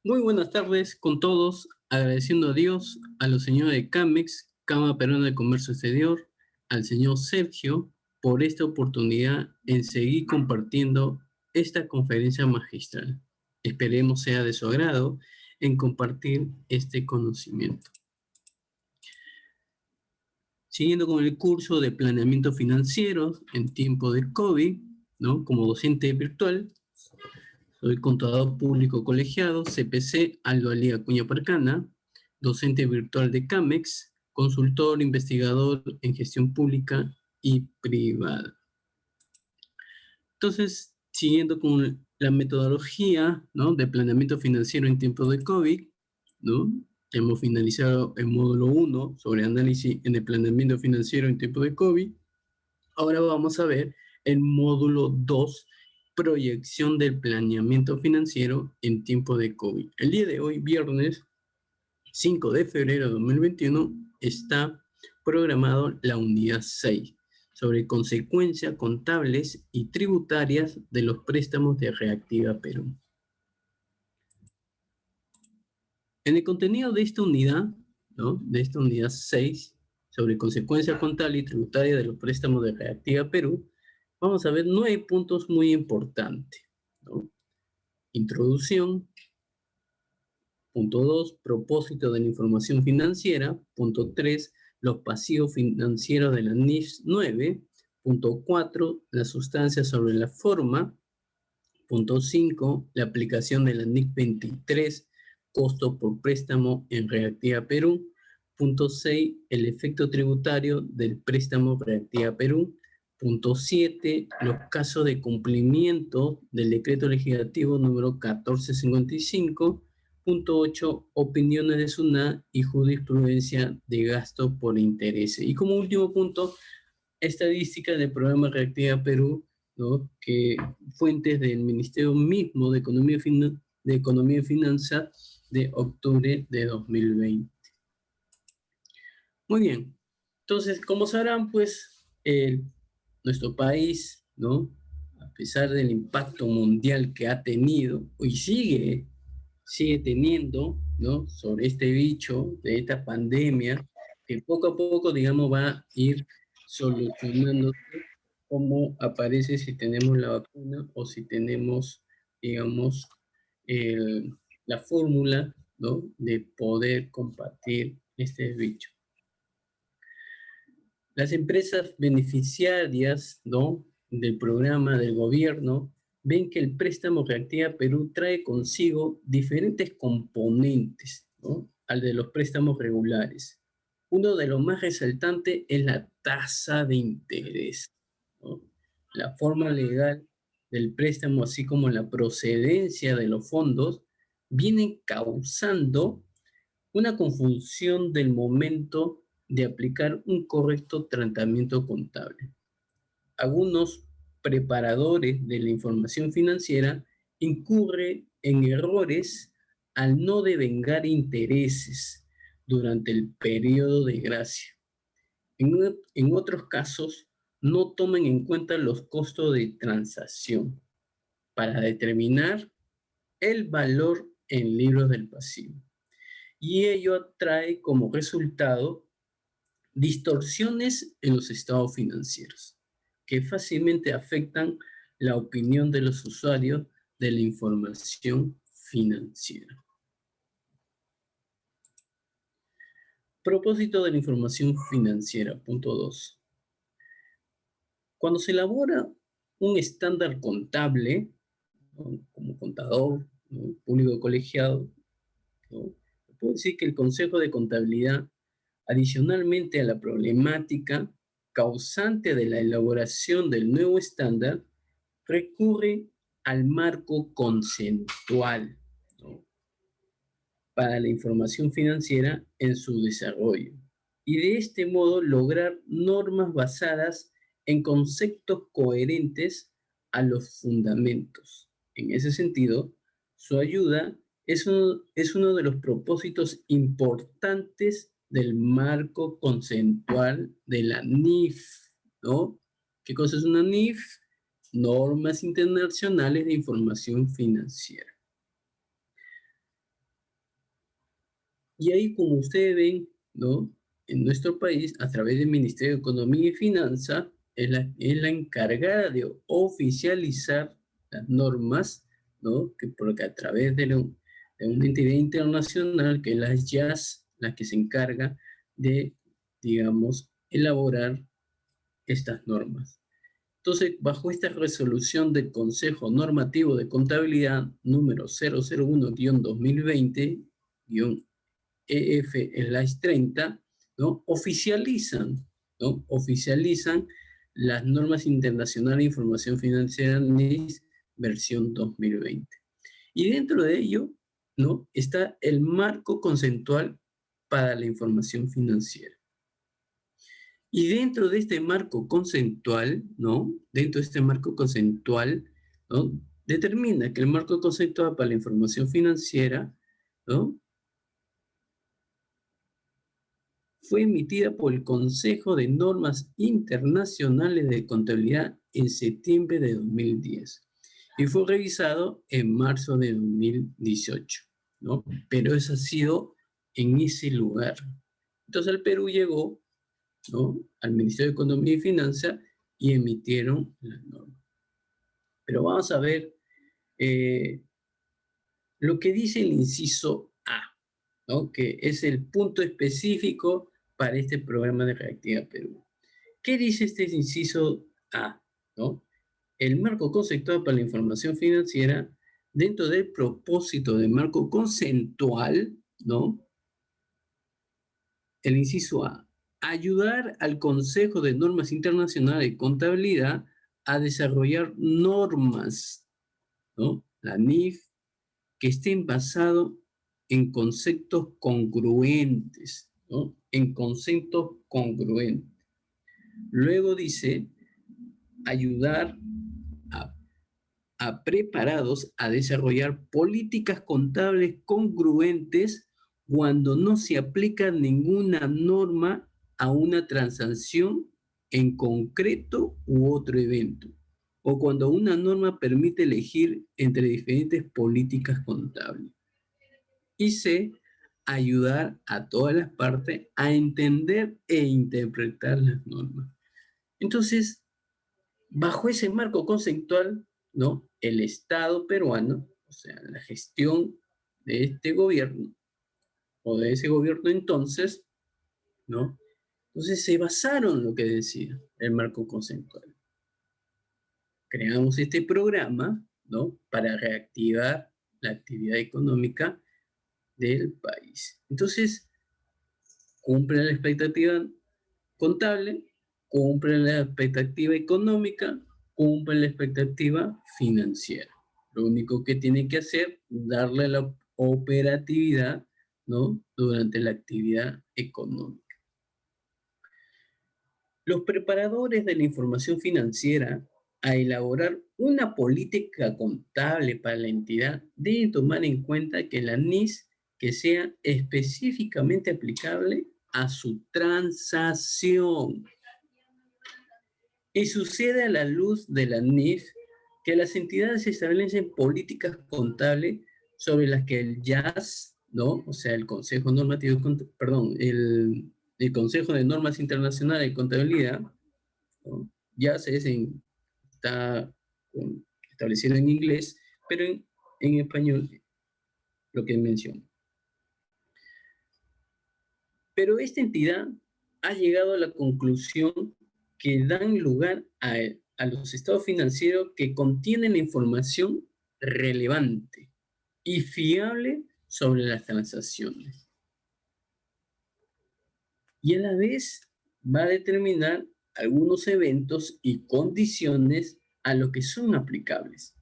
Muy buenas tardes con todos, agradeciendo a Dios, a los señores de CAMEX, Cámara Peruana de Comercio Exterior, al señor Sergio, por esta oportunidad en seguir compartiendo esta conferencia magistral. Esperemos sea de su agrado en compartir este conocimiento. Siguiendo con el curso de planeamiento financiero en tiempo de COVID, ¿no? Como docente virtual, soy contador público colegiado, CPC, Aldo Alí Acuña Parcana, docente virtual de CAMEX, consultor, investigador en gestión pública y privada. Entonces, siguiendo con la metodología, ¿no?, de planeamiento financiero en tiempos de COVID, ¿no? Hemos finalizado el módulo 1 sobre análisis en el planeamiento financiero en tiempos de COVID. Ahora vamos a ver el módulo 2, proyección del planeamiento financiero en tiempo de COVID. El día de hoy, viernes 5 de febrero de 2021, está programado la unidad 6 sobre consecuencias contables y tributarias de los préstamos de Reactiva Perú. En el contenido de esta unidad, ¿no?, de esta unidad 6, sobre consecuencias contables y tributarias de los préstamos de Reactiva Perú, vamos a ver 9 puntos muy importantes, ¿no? Introducción. Punto 2, propósito de la información financiera. Punto 3, los pasivos financieros de la NIF 9. Punto 4, la sustancia sobre la forma. Punto 5, la aplicación de la NIC 23, costo por préstamo en Reactiva Perú. Punto 6, el efecto tributario del préstamo Reactiva Perú. Punto 7, los casos de cumplimiento del decreto legislativo número 1455. Punto 8, opiniones de SUNAT y jurisprudencia de gasto por interés. Y como último punto, estadística del programa Reactiva Perú, ¿no?, que fuentes del Ministerio mismo de Economía y Finanzas de octubre de 2020. Muy bien. Entonces, como sabrán, pues, nuestro país, ¿no?, a pesar del impacto mundial que ha tenido y sigue teniendo, ¿no?, sobre este bicho, de esta pandemia, que poco a poco, digamos, va a ir solucionándose, cómo aparece si tenemos la vacuna o si tenemos, digamos, la fórmula, ¿no?, de poder combatir este bicho. Las empresas beneficiarias, ¿no?, del programa del gobierno ven que el préstamo Reactiva Perú trae consigo diferentes componentes, ¿no?, al de los préstamos regulares. Uno de los más resaltantes es la tasa de interés, ¿no? La forma legal del préstamo, así como la procedencia de los fondos, vienen causando una confusión del momento de aplicar un correcto tratamiento contable. Algunos preparadores de la información financiera incurren en errores al no devengar intereses durante el periodo de gracia. En otros casos, no toman en cuenta los costos de transacción para determinar el valor en libros del pasivo. Y ello trae como resultado distorsiones en los estados financieros, que fácilmente afectan la opinión de los usuarios de la información financiera. Propósito de la información financiera, punto 2. Cuando se elabora un estándar contable, ¿no?, como contador, ¿no?, público colegiado, ¿no?, puedo decir que el Consejo de Contabilidad, adicionalmente a la problemática causante de la elaboración del nuevo estándar, recurre al marco conceptual, ¿no?, para la información financiera en su desarrollo, y de este modo lograr normas basadas en conceptos coherentes a los fundamentos. En ese sentido, su ayuda es uno de los propósitos importantes del marco conceptual de la NIF, ¿no? ¿Qué cosa es una NIF? Normas Internacionales de Información Financiera. Y ahí, como ustedes ven, ¿no? En nuestro país, a través del Ministerio de Economía y Finanzas, es la encargada de oficializar las normas, ¿no? Porque a través de una entidad internacional, que es la JAS, la que se encarga de, digamos, elaborar estas normas. Entonces, bajo esta resolución del Consejo Normativo de Contabilidad número 001-2020-EF/30, ¿no? Oficializan las normas internacionales de información financiera NIS versión 2020. Y dentro de ello, ¿no? Está el marco conceptual para la información financiera. Y dentro de este marco conceptual, ¿no? Dentro de este marco conceptual, ¿no? Determina que el marco conceptual para la información financiera, ¿no? Fue emitida por el Consejo de Normas Internacionales de Contabilidad en septiembre de 2010 y fue revisado en marzo de 2018, ¿no? Pero eso ha sido en ese lugar. Entonces el Perú llegó, ¿no? Al Ministerio de Economía y Finanzas y emitieron las normas. Pero vamos a ver lo que dice el inciso A, ¿no? Que es el punto específico para este programa de Reactiva Perú. ¿Qué dice este inciso A? ¿No? El marco conceptual para la información financiera, dentro del propósito del marco conceptual, ¿no? El inciso A, ayudar al Consejo de Normas Internacionales de Contabilidad a desarrollar normas, ¿no? La NIF, que estén basados en conceptos congruentes, ¿no? En conceptos congruentes. Luego dice, ayudar a, a preparados a desarrollar políticas contables congruentes cuando no se aplica ninguna norma a una transacción en concreto u otro evento, o cuando una norma permite elegir entre diferentes políticas contables. Y C, ayudar a todas las partes a entender e interpretar las normas. Entonces, bajo ese marco conceptual, ¿no? El Estado peruano, o sea, la gestión de este gobierno, o de ese gobierno entonces, ¿no? Entonces se basaron en lo que decía el marco conceptual. Creamos este programa, ¿no? Para reactivar la actividad económica del país. Entonces, cumplen la expectativa contable, cumplen la expectativa económica, cumplen la expectativa financiera. Lo único que tienen que hacer, darle la operatividad, ¿no? Durante la actividad económica. Los preparadores de la información financiera, a elaborar una política contable para la entidad, deben tomar en cuenta que la NIS que sea específicamente aplicable a su transacción. Y sucede a la luz de la NIF que las entidades establecen políticas contables sobre las que el JAS, ¿no? O sea, el Consejo Normativo, perdón, el Consejo de Normas Internacionales de Contabilidad, ¿no? JAS está establecido en inglés, pero en español lo que menciono. Pero esta entidad ha llegado a la conclusión que dan lugar a los estados financieros que contienen la información relevante y fiable sobre las transacciones. Y a la vez va a determinar algunos eventos y condiciones a los que son aplicables.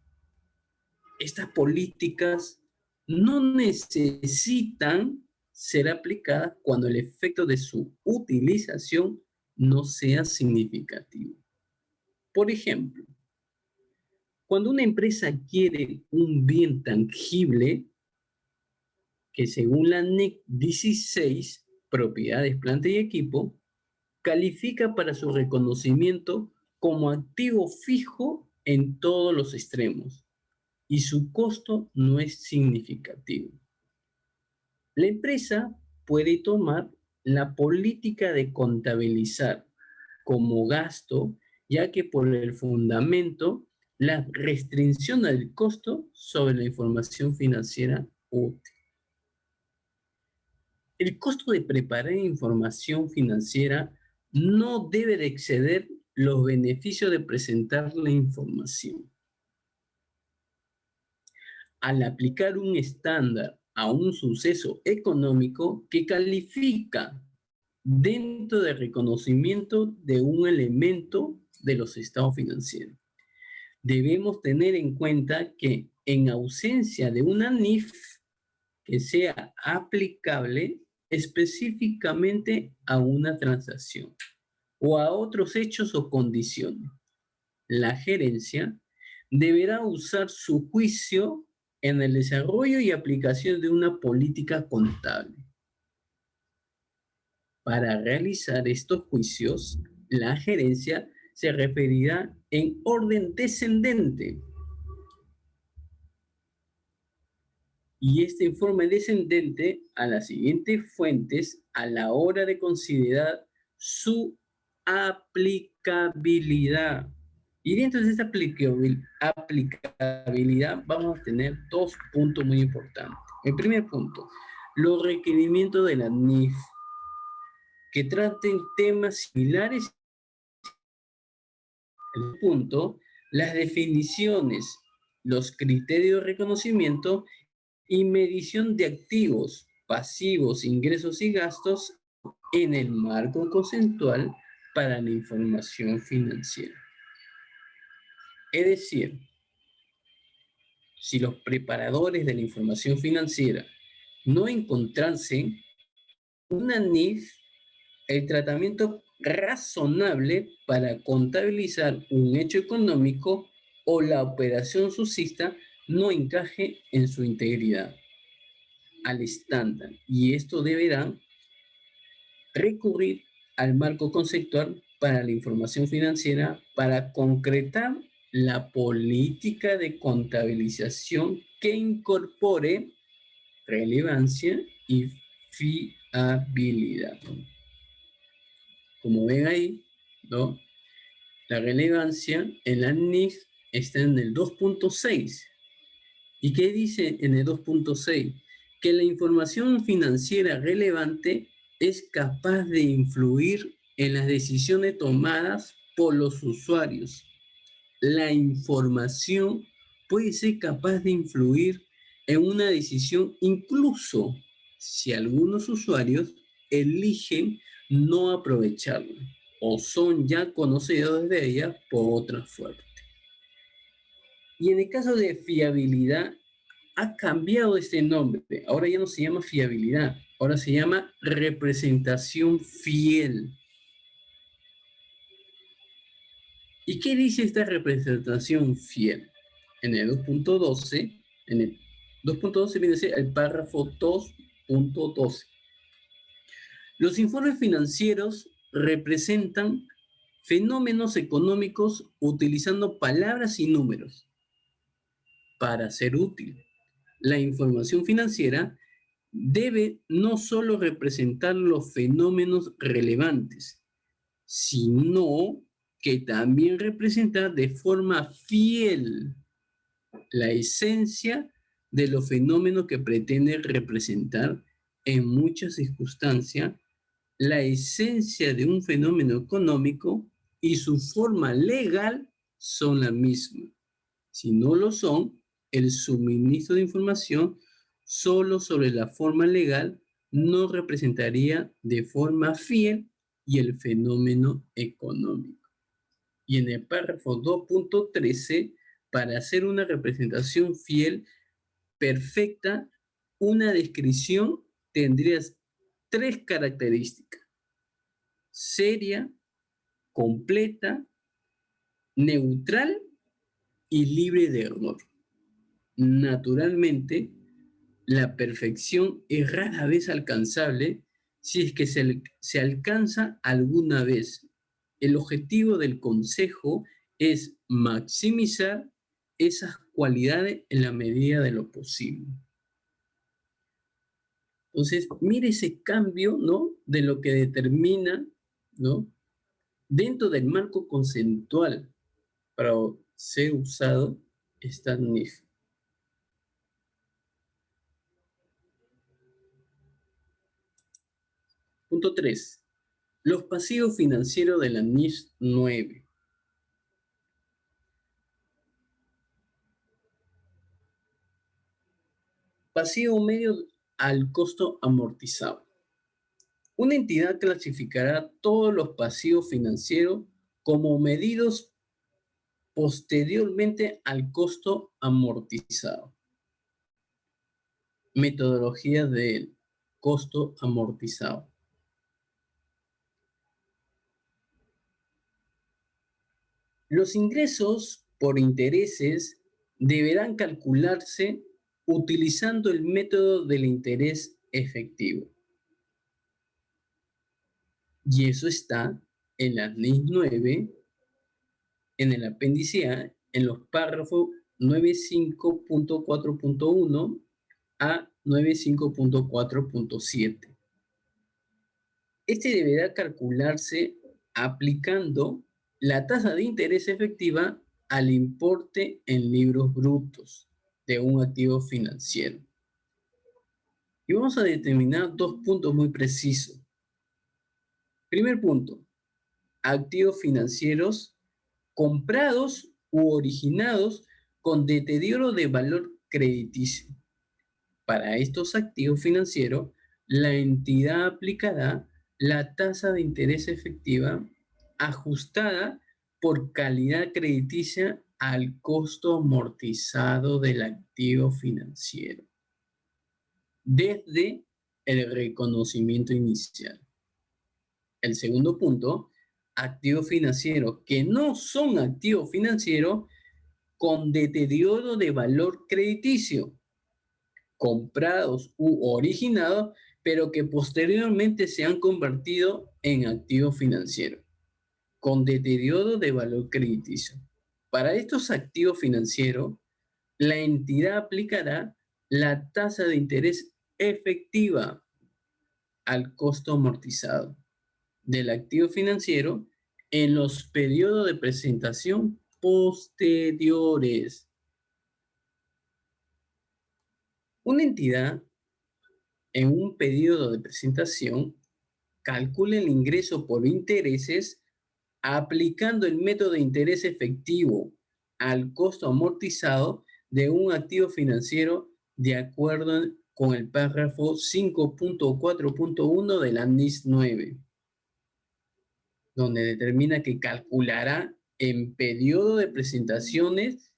Estas políticas no necesitan ser aplicadas cuando el efecto de su utilización no sea significativo. Por ejemplo, cuando una empresa adquiere un bien tangible que según la NEC 16, propiedades, planta y equipo, califica para su reconocimiento como activo fijo en todos los extremos y su costo no es significativo. La empresa puede tomar la política de contabilizar como gasto, ya que por el fundamento, la restricción del costo sobre la información financiera útil. El costo de preparar información financiera no debe de exceder los beneficios de presentar la información. Al aplicar un estándar a un suceso económico que califica dentro del reconocimiento de un elemento de los estados financieros. Debemos tener en cuenta que en ausencia de una NIF que sea aplicable específicamente a una transacción o a otros hechos o condiciones, la gerencia deberá usar su juicio en el desarrollo y aplicación de una política contable. Para realizar estos juicios, la gerencia se referirá en orden descendente. Y este informe descendente a las siguientes fuentes a la hora de considerar su aplicabilidad. Y dentro de esta aplicabilidad vamos a tener dos puntos muy importantes. El primer punto, los requerimientos de la NIF que traten temas similares. El punto, las definiciones, los criterios de reconocimiento y medición de activos, pasivos, ingresos y gastos en el marco conceptual para la información financiera. Es decir, si los preparadores de la información financiera no encontrasen una NIF, el tratamiento razonable para contabilizar un hecho económico o la operación suscita no encaje en su integridad al estándar, y esto deberán recurrir al marco conceptual para la información financiera para concretar la política de contabilización que incorpore relevancia y fiabilidad. Como ven ahí, ¿no? La relevancia en la NIF está en el 2.6. ¿Y qué dice en el 2.6? Que la información financiera relevante es capaz de influir en las decisiones tomadas por los usuarios. La información puede ser capaz de influir en una decisión incluso si algunos usuarios eligen no aprovecharla o son ya conocedores de ella por otra fuente. Y en el caso de fiabilidad, ha cambiado este nombre. Ahora ya no se llama fiabilidad, ahora se llama representación fiel. ¿Y qué dice esta representación fiel? En el 2.12, en el 2.12 viene a ser el párrafo 2.12. Los informes financieros representan fenómenos económicos utilizando palabras y números para ser útil. La información financiera debe no solo representar los fenómenos relevantes, sino que también representa de forma fiel la esencia de los fenómenos que pretende representar en muchas circunstancias. La esencia de un fenómeno económico y su forma legal son la misma. Si no lo son, el suministro de información solo sobre la forma legal no representaría de forma fiel y el fenómeno económico. Y en el párrafo 2.13, para hacer una representación fiel, perfecta, una descripción tendría tres características: seria, completa, neutral y libre de error. Naturalmente, la perfección es rara vez alcanzable si es que se alcanza alguna vez. El objetivo del consejo es maximizar esas cualidades en la medida de lo posible. Entonces, mire ese cambio, ¿no? De lo que determina, ¿no? Dentro del marco conceptual para ser usado esta NIF. Punto 3. Los pasivos financieros de la NIF 9. Pasivo medio al costo amortizado. Una entidad clasificará todos los pasivos financieros como medidos posteriormente al costo amortizado. Metodología del costo amortizado. Los ingresos por intereses deberán calcularse utilizando el método del interés efectivo. Y eso está en la NIS 9, en el apéndice A, en los párrafos 95.4.1 a 95.4.7. Este deberá calcularse aplicando la tasa de interés efectiva al importe en libros brutos de un activo financiero. Y vamos a determinar dos puntos muy precisos. Primer punto, activos financieros comprados u originados con deterioro de valor crediticio. Para estos activos financieros, la entidad aplicará la tasa de interés efectiva ajustada por calidad crediticia al costo amortizado del activo financiero desde el reconocimiento inicial. El segundo punto, activos financieros que no son activos financieros con deterioro de valor crediticio, comprados u originados, pero que posteriormente se han convertido en activos financieros, con deterioro de valor crediticio. Para estos activos financieros, la entidad aplicará la tasa de interés efectiva al costo amortizado del activo financiero en los periodos de presentación posteriores. Una entidad en un periodo de presentación calcula el ingreso por intereses aplicando el método de interés efectivo al costo amortizado de un activo financiero de acuerdo con el párrafo 5.4.1 de la NIS 9, donde determina que calculará en periodo de presentaciones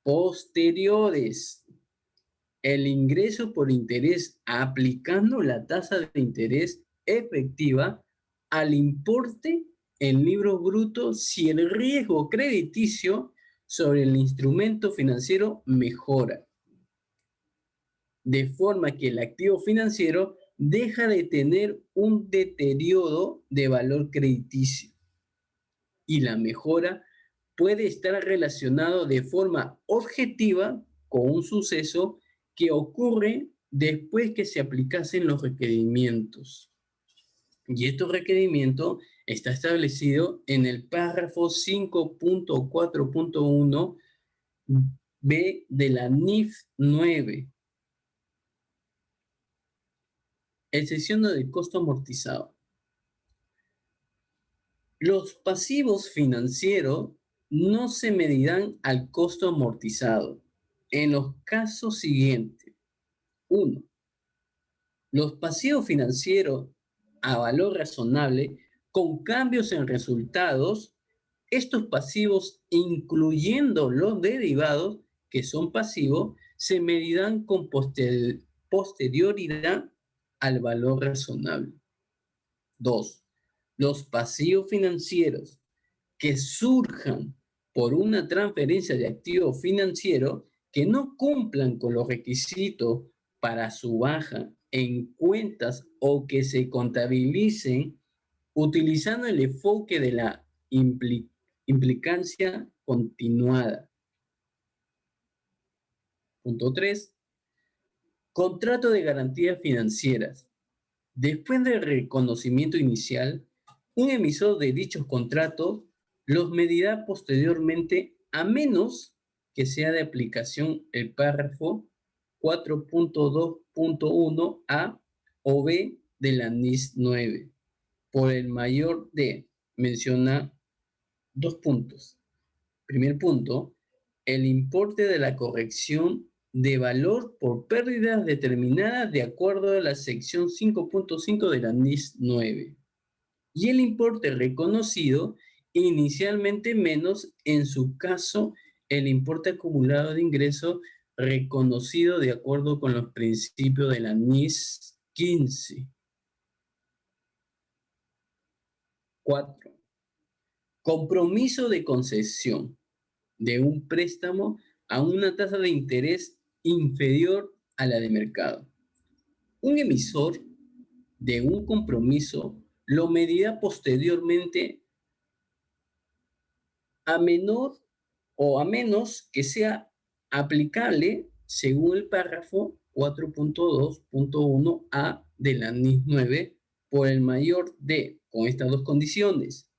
posteriores el ingreso por interés aplicando la tasa de interés efectiva al importe en libros brutos si el riesgo crediticio sobre el instrumento financiero mejora, de forma que el activo financiero deja de tener un deterioro de valor crediticio y la mejora puede estar relacionado de forma objetiva con un suceso que ocurre después que se aplicasen los requerimientos. Y estos requerimientos está establecido en el párrafo 5.4.1 B de la NIF 9. Excepción del costo amortizado. Los pasivos financieros no se medirán al costo amortizado en los casos siguientes. 1. Los pasivos financieros a valor razonable con cambios en resultados. Estos pasivos, incluyendo los derivados que son pasivos, se medirán con posterioridad al valor razonable. 2. Los pasivos financieros que surjan por una transferencia de activo financiero que no cumplan con los requisitos para su baja en cuentas o que se contabilicen utilizando el enfoque de la implicancia continuada. Punto 3. Contrato de garantías financieras. Después del reconocimiento inicial, un emisor de dichos contratos los medirá posteriormente a menos que sea de aplicación el párrafo 4.2.1 A o B de la NIS 9, por el mayor de, menciona dos puntos. Primer punto, el importe de la corrección de valor por pérdidas determinadas de acuerdo a la sección 5.5 de la NIS 9. Y el importe reconocido inicialmente menos, en su caso, el importe acumulado de ingreso reconocido de acuerdo con los principios de la NIS 15. 4. Compromiso de concesión de un préstamo a una tasa de interés inferior a la de mercado. Un emisor de un compromiso lo medirá posteriormente a menor o a menos que sea aplicable según el párrafo 4.2.1 A de la NIS 9 por el mayor de, con estas dos condiciones.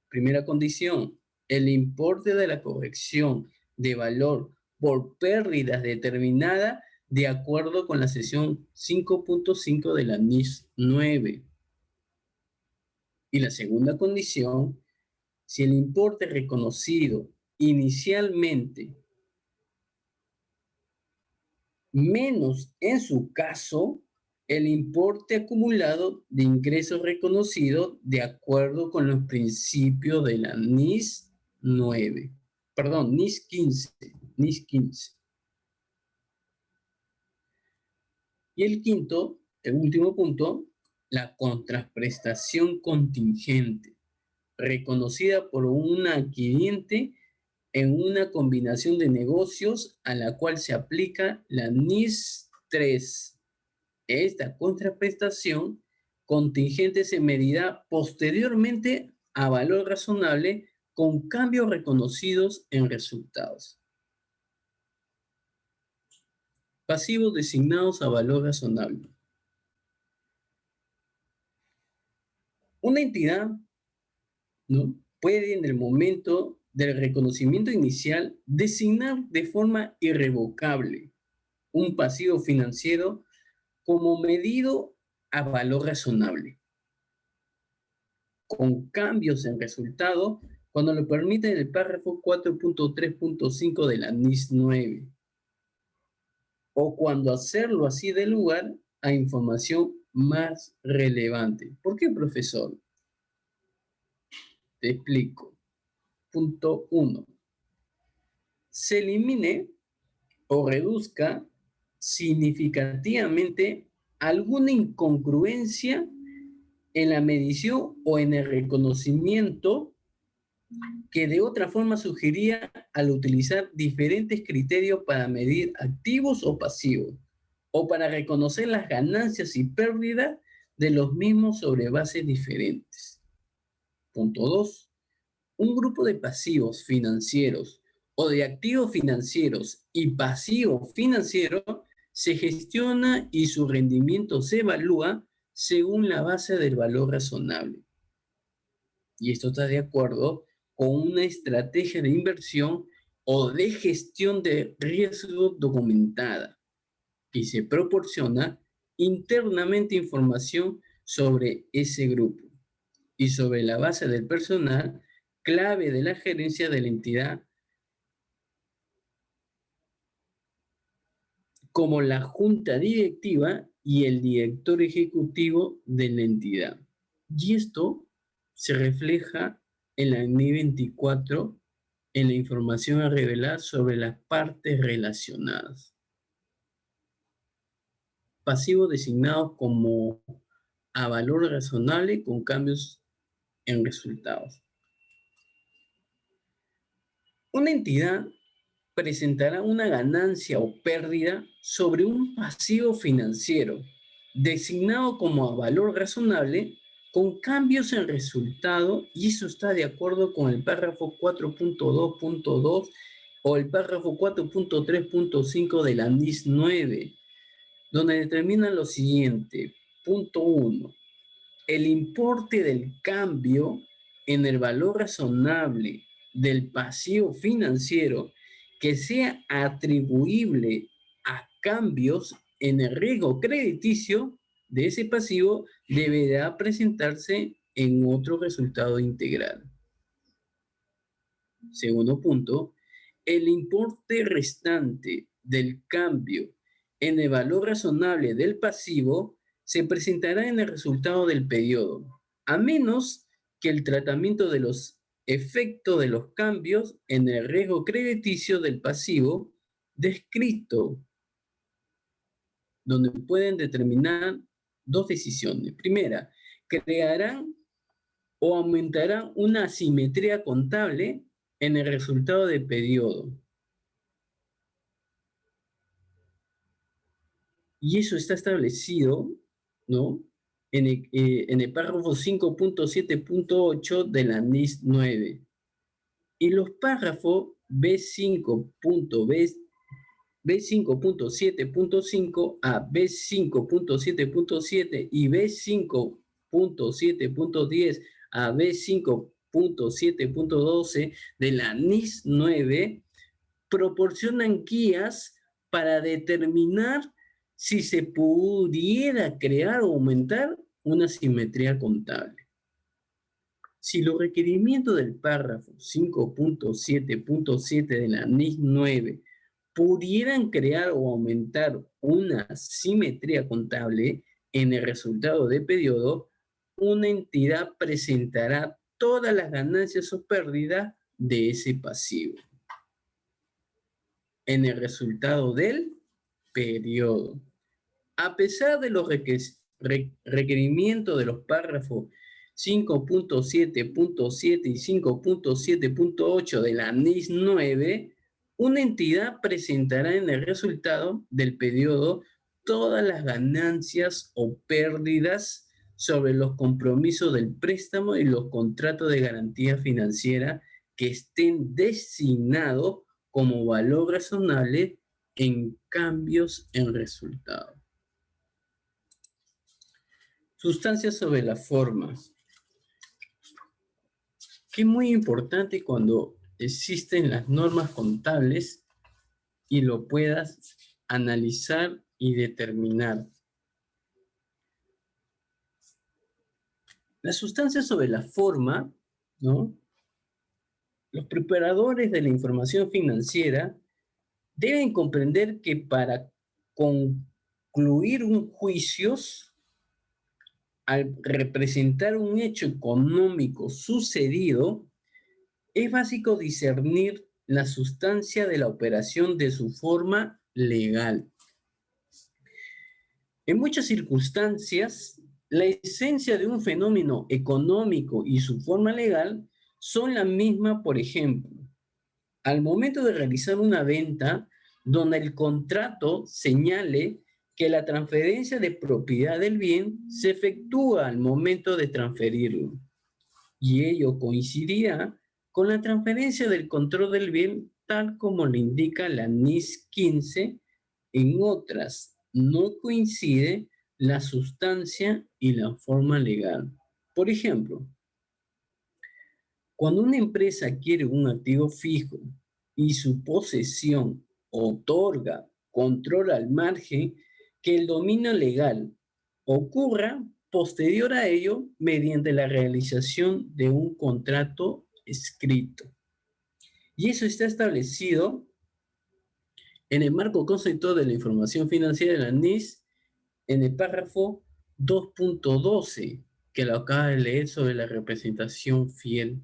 Primera condición, el importe de la corrección de valor por pérdidas determinada de acuerdo con la sección 5.5 de la NIS 9. Y la segunda condición, si el importe reconocido inicialmente menos, en su caso, el importe acumulado de ingresos reconocido de acuerdo con los principios de la NIS 9. Perdón, NIS 15. NIS 15. Y el último punto, la contraprestación contingente, reconocida por un adquiriente en una combinación de negocios a la cual se aplica la NIS 3. Esta contraprestación contingente se medirá posteriormente a valor razonable con cambios reconocidos en resultados. Pasivos designados a valor razonable. Una entidad, ¿no?, puede en el momento del reconocimiento inicial designar de forma irrevocable un pasivo financiero como medido a valor razonable, con cambios en resultado cuando lo permite el párrafo 4.3.5 de la NIS 9, o cuando hacerlo así dé lugar a información más relevante. ¿Por qué, profesor? Te explico. Punto 1. Se elimine o reduzca significativamente alguna incongruencia en la medición o en el reconocimiento que de otra forma sugería al utilizar diferentes criterios para medir activos o pasivos, o para reconocer las ganancias y pérdidas de los mismos sobre bases diferentes. Punto 2. Un grupo de pasivos financieros o de activos financieros y pasivos financieros se gestiona y su rendimiento se evalúa según la base del valor razonable. Y esto está de acuerdo con una estrategia de inversión o de gestión de riesgo documentada, y se proporciona internamente información sobre ese grupo y sobre la base del personal clave de la gerencia de la entidad, como la junta directiva y el director ejecutivo de la entidad. Y esto se refleja en la NI 24 en la información a revelar sobre las partes relacionadas. Pasivos designados como a valor razonable con cambios en resultados. Una entidad presentará una ganancia o pérdida sobre un pasivo financiero designado como a valor razonable con cambios en resultado, y eso está de acuerdo con el párrafo 4.2.2 o el párrafo 4.3.5 de la NIS 9. donde determina lo siguiente. Punto 1. El importe del cambio en el valor razonable del pasivo financiero que sea atribuible a cambios en el riesgo crediticio de ese pasivo deberá presentarse en otro resultado integral. Segundo punto, el importe restante del cambio en el valor razonable del pasivo se presentará en el resultado del periodo, a menos que el tratamiento de los efectos de los cambios en el riesgo crediticio del pasivo descrito, donde pueden determinar dos decisiones. Primera, crearán o aumentarán una asimetría contable en el resultado del periodo. Y eso está establecido, ¿no? En el párrafo 5.7.8 de la NIS 9. Y los párrafos B5.7.5 a B5.7.7 y B5.7.10 a B5.7.12 de la NIS 9 proporcionan guías para determinar si se pudiera crear o aumentar una simetría contable. Si los requerimientos del párrafo 5.7.7 de la NIS 9 pudieran crear o aumentar una simetría contable en el resultado de periodo, una entidad presentará todas las ganancias o pérdidas de ese pasivo en el resultado del periodo. A pesar de los requerimientos de los párrafos 5.7.7 y 5.7.8 de la NIS 9, una entidad presentará en el resultado del periodo todas las ganancias o pérdidas sobre los compromisos del préstamo y los contratos de garantía financiera que estén designados como valor razonable en cambios en resultado. Sustancias sobre la forma. Que es muy importante cuando existen las normas contables y lo puedas analizar y determinar. Las sustancias sobre la forma, ¿no? Los preparadores de la información financiera deben comprender que para concluir un juicio, al representar un hecho económico sucedido, es básico discernir la sustancia de la operación de su forma legal. En muchas circunstancias, la esencia de un fenómeno económico y su forma legal son la misma. Por ejemplo, al momento de realizar una venta, donde el contrato señale que la transferencia de propiedad del bien se efectúa al momento de transferirlo, y ello coincidirá con la transferencia del control del bien, tal como lo indica la NIS 15. En otras, no coincide la sustancia y la forma legal. Por ejemplo, cuando una empresa adquiere un activo fijo y su posesión otorga control al margen que el dominio legal ocurra posterior a ello mediante la realización de un contrato escrito. Y eso está establecido en el marco conceptual de la información financiera de la NIS en el párrafo 2.12 que lo acaba de leer sobre la representación fiel.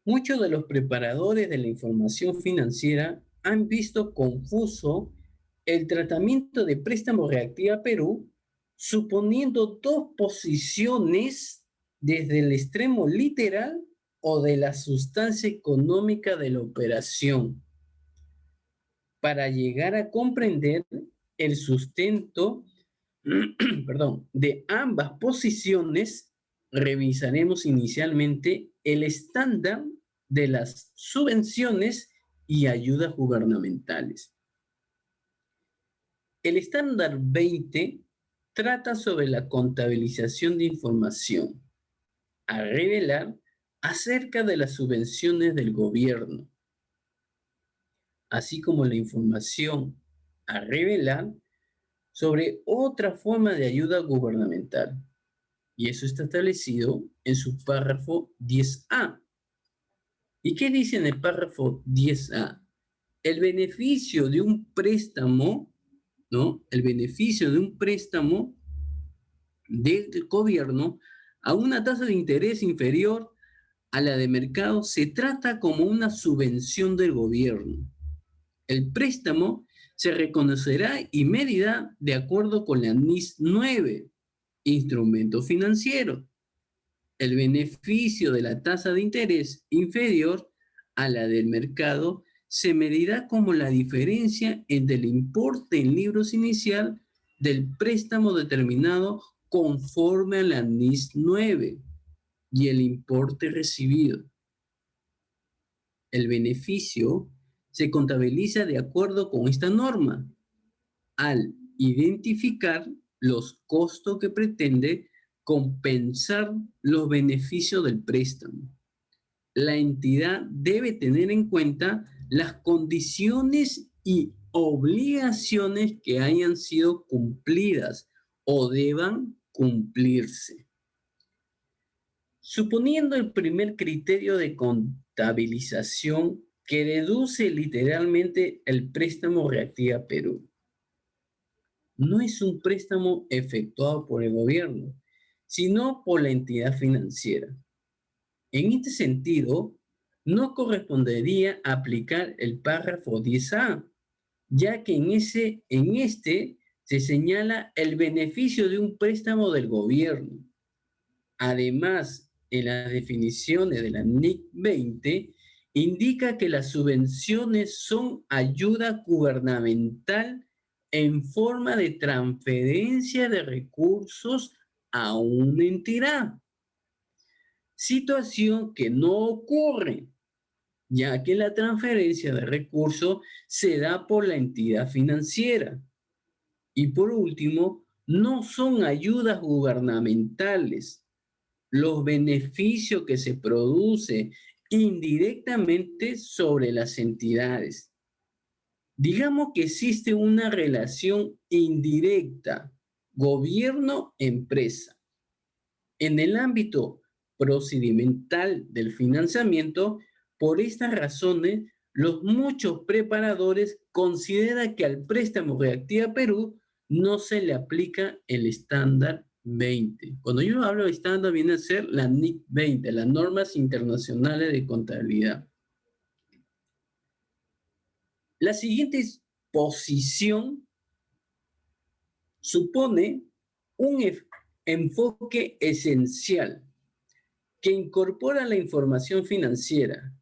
Muchos de los preparadores de la información financiera han visto confuso el tratamiento de préstamo Reactiva Perú, suponiendo dos posiciones desde el extremo literal o de la sustancia económica de la operación, para llegar a comprender el sustento de ambas posiciones. Revisaremos inicialmente el estándar de las subvenciones y ayudas gubernamentales. El estándar 20 trata sobre la contabilización de información a revelar acerca de las subvenciones del gobierno, así como la información a revelar sobre otra forma de ayuda gubernamental. Y eso está establecido en su párrafo 10A. ¿Y qué dice en el párrafo 10A? El beneficio de un préstamo, ¿no? El beneficio de un préstamo del gobierno a una tasa de interés inferior a la de mercado se trata como una subvención del gobierno. El préstamo se reconocerá y medirá de acuerdo con la NIS 9, instrumento financiero. El beneficio de la tasa de interés inferior a la del mercado se medirá como la diferencia entre el importe en libros inicial del préstamo determinado conforme a la NIS 9 y el importe recibido. El beneficio se contabiliza de acuerdo con esta norma al identificar los costos que pretende compensar los beneficios del préstamo. La entidad debe tener en cuenta las condiciones y obligaciones que hayan sido cumplidas o deban cumplirse. Suponiendo el primer criterio de contabilización que deduce literalmente el préstamo Reactiva Perú. No es un préstamo efectuado por el gobierno, sino por la entidad financiera. En este sentido, no correspondería aplicar el párrafo 10A, ya que en este se señala el beneficio de un préstamo del gobierno. Además, en las definiciones de la NIC 20, indica que las subvenciones son ayuda gubernamental en forma de transferencia de recursos a una entidad. Situación que no ocurre, ya que la transferencia de recursos se da por la entidad financiera. Y por último, no son ayudas gubernamentales. Los beneficios que se produce indirectamente sobre las entidades. Digamos que existe una relación indirecta gobierno-empresa. En el ámbito procedimental del financiamiento, por estas razones, los muchos preparadores consideran que al préstamo Reactiva Perú no se le aplica el estándar 20. Cuando yo hablo de estándar, viene a ser la NIC 20, las normas internacionales de contabilidad. La siguiente posición supone un enfoque esencial que incorpora la información financiera,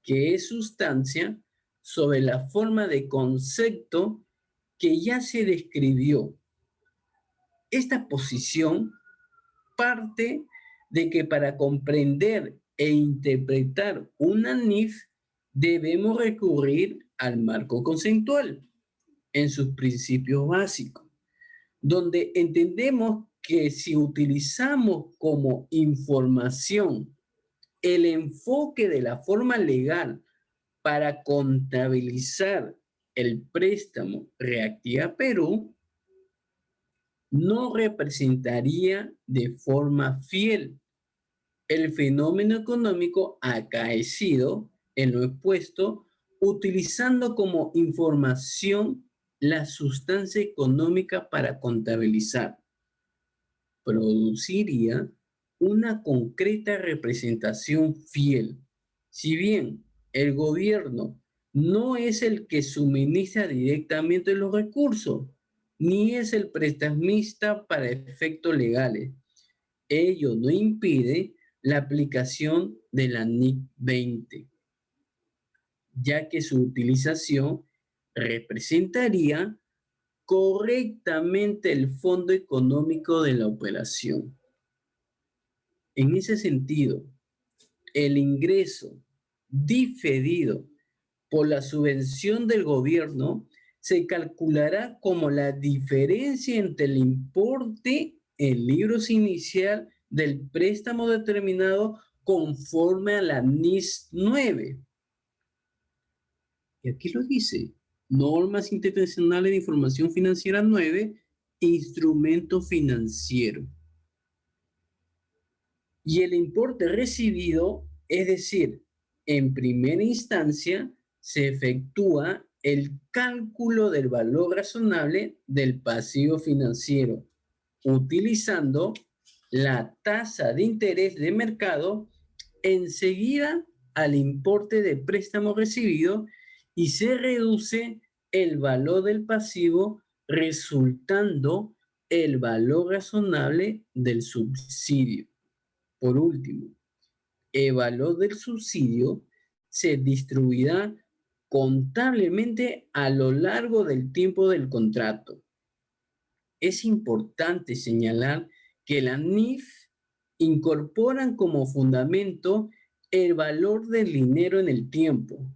que es sustancia, sobre la forma de concepto que ya se describió. Esta posición parte de que para comprender e interpretar una NIF debemos recurrir al marco conceptual en sus principios básicos, donde entendemos que si utilizamos como información el enfoque de la forma legal para contabilizar el préstamo Reactiva Perú, no representaría de forma fiel el fenómeno económico acaecido en lo expuesto, utilizando como información la sustancia económica para contabilizar. Produciría una concreta representación fiel. Si bien el gobierno no es el que suministra directamente los recursos, ni es el prestamista para efectos legales. Ello no impide la aplicación de la NIC 20, ya que su utilización representaría correctamente el fondo económico de la operación. En ese sentido, el ingreso diferido por la subvención del gobierno se calculará como la diferencia entre el importe en libros inicial del préstamo determinado conforme a la NIS 9. Y aquí lo dice, Normas Internacionales de Información Financiera 9, instrumento financiero. Y el importe recibido, es decir, en primera instancia, se efectúa el cálculo del valor razonable del pasivo financiero, utilizando la tasa de interés de mercado enseguida al importe de préstamo recibido y se reduce el valor del pasivo resultando el valor razonable del subsidio. Por último, el valor del subsidio se distribuirá contablemente a lo largo del tiempo del contrato. Es importante señalar que la NIF incorporan como fundamento el valor del dinero en el tiempo.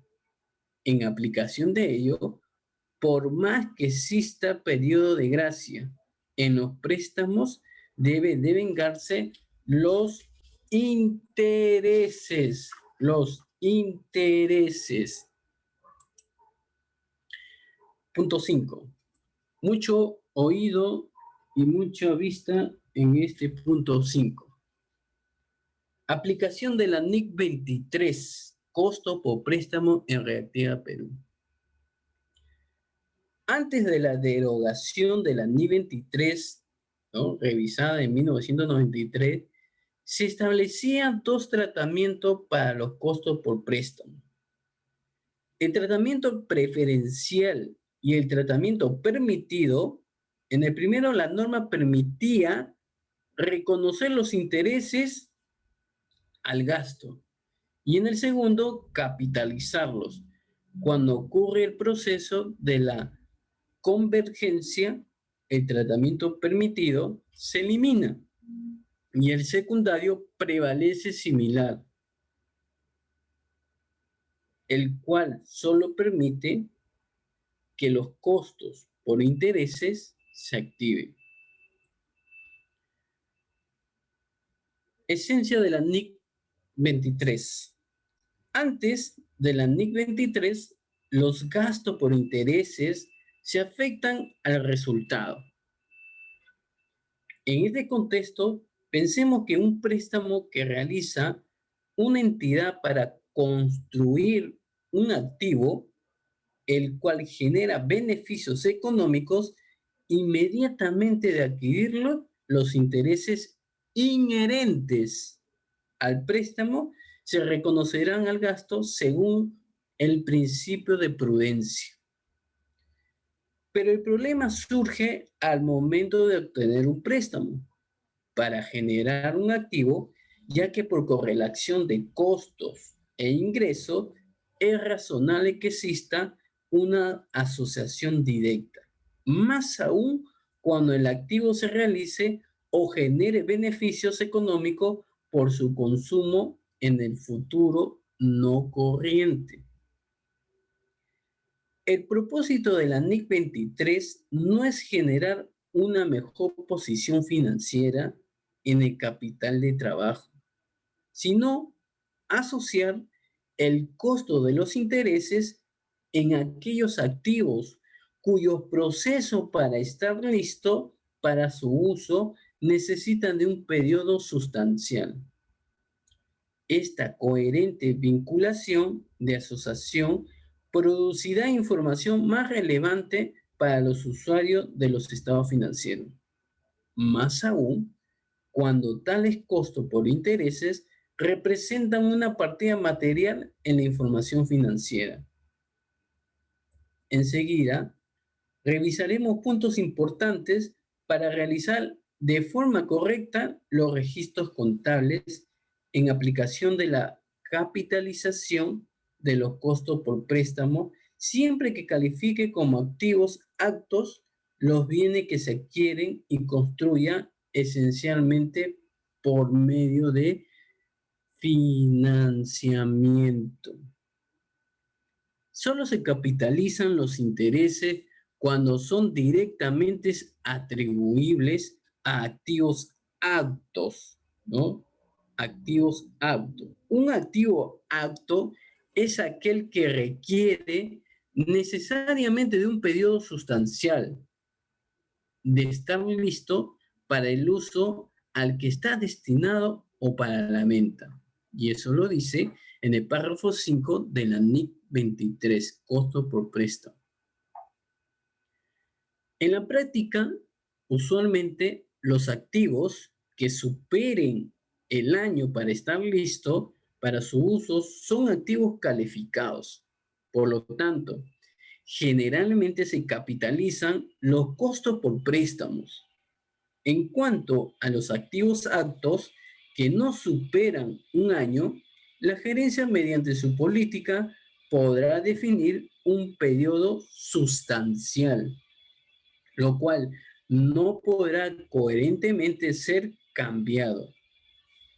En aplicación de ello, por más que exista periodo de gracia en los préstamos, debe devengarse los intereses. Los intereses. Punto 5. Mucho oído y mucha vista en este punto 5. Aplicación de la NIC 23, costo por préstamo en Reactiva Perú. Antes de la derogación de la NIC 23, ¿no?, revisada en 1993, se establecían dos tratamientos para los costos por préstamo. El tratamiento preferencial y el tratamiento permitido. En el primero, la norma permitía reconocer los intereses al gasto y en el segundo, capitalizarlos. Cuando ocurre el proceso de la convergencia, el tratamiento permitido se elimina y el secundario prevalece similar, el cual solo permite que los costos por intereses se activen. Esencia de la NIC 23. Antes de la NIC 23, los gastos por intereses se afectan al resultado. En este contexto, pensemos que un préstamo que realiza una entidad para construir un activo, el cual genera beneficios económicos, inmediatamente de adquirirlo, los intereses inherentes al préstamo se reconocerán al gasto según el principio de prudencia. Pero el problema surge al momento de obtener un préstamo para generar un activo, ya que por correlación de costos e ingresos es razonable que exista una asociación directa, más aún cuando el activo se realice o genere beneficios económicos por su consumo en el futuro no corriente. El propósito de la NIC 23 no es generar una mejor posición financiera en el capital de trabajo, sino asociar el costo de los intereses en aquellos activos cuyos procesos para estar listo para su uso necesitan de un periodo sustancial. Esta coherente vinculación de asociación producirá información más relevante para los usuarios de los estados financieros. Más aún, cuando tales costos por intereses representan una partida material en la información financiera. Enseguida, revisaremos puntos importantes para realizar de forma correcta los registros contables en aplicación de la capitalización de los costos por préstamo, siempre que califique como activos aptos los bienes que se adquieren y construya esencialmente por medio de financiamiento. Solo se capitalizan los intereses cuando son directamente atribuibles a activos aptos, ¿no? Activos aptos. Un activo apto es aquel que requiere necesariamente de un periodo sustancial de estar listo para el uso al que está destinado o para la venta. Y eso lo dice en el párrafo 5 de la NIC 23, costo por préstamo. En la práctica, usualmente los activos que superen el año para estar listo para su uso son activos calificados. Por lo tanto, generalmente se capitalizan los costos por préstamos. En cuanto a los activos aptos que no superan un año, la gerencia mediante su política podrá definir un periodo sustancial, lo cual no podrá coherentemente ser cambiado.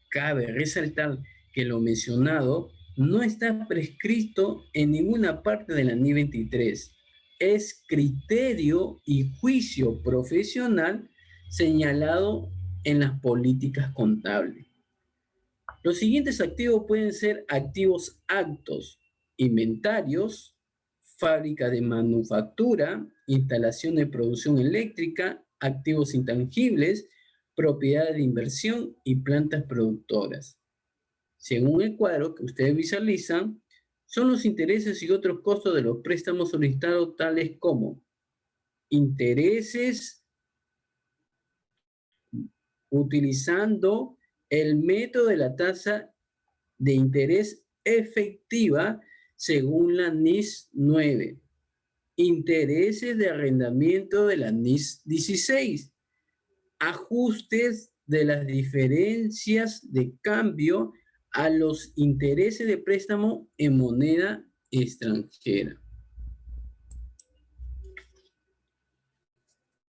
Cabe resaltar que lo mencionado no está prescrito en ninguna parte de la NI 23. Es criterio y juicio profesional señalado en las políticas contables. Los siguientes activos pueden ser activos aptos: inventarios, fábrica de manufactura, instalación de producción eléctrica, activos intangibles, propiedad de inversión y plantas productoras. Según el cuadro que ustedes visualizan, son los intereses y otros costos de los préstamos solicitados, tales como intereses utilizando el método de la tasa de interés efectiva según la NIS 9, intereses de arrendamiento de la NIS 16, ajustes de las diferencias de cambio a los intereses de préstamo en moneda extranjera.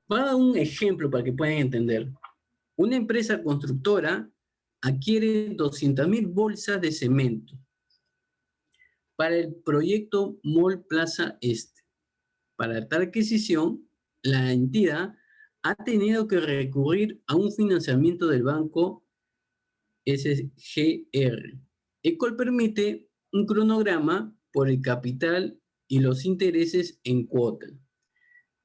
Voy a dar un ejemplo para que puedan entender. Una empresa constructora adquiere 200.000 bolsas de cemento para el proyecto Mall Plaza Este. Para tal adquisición, la entidad ha tenido que recurrir a un financiamiento del banco SGR, el cual permite un cronograma por el capital y los intereses en cuota.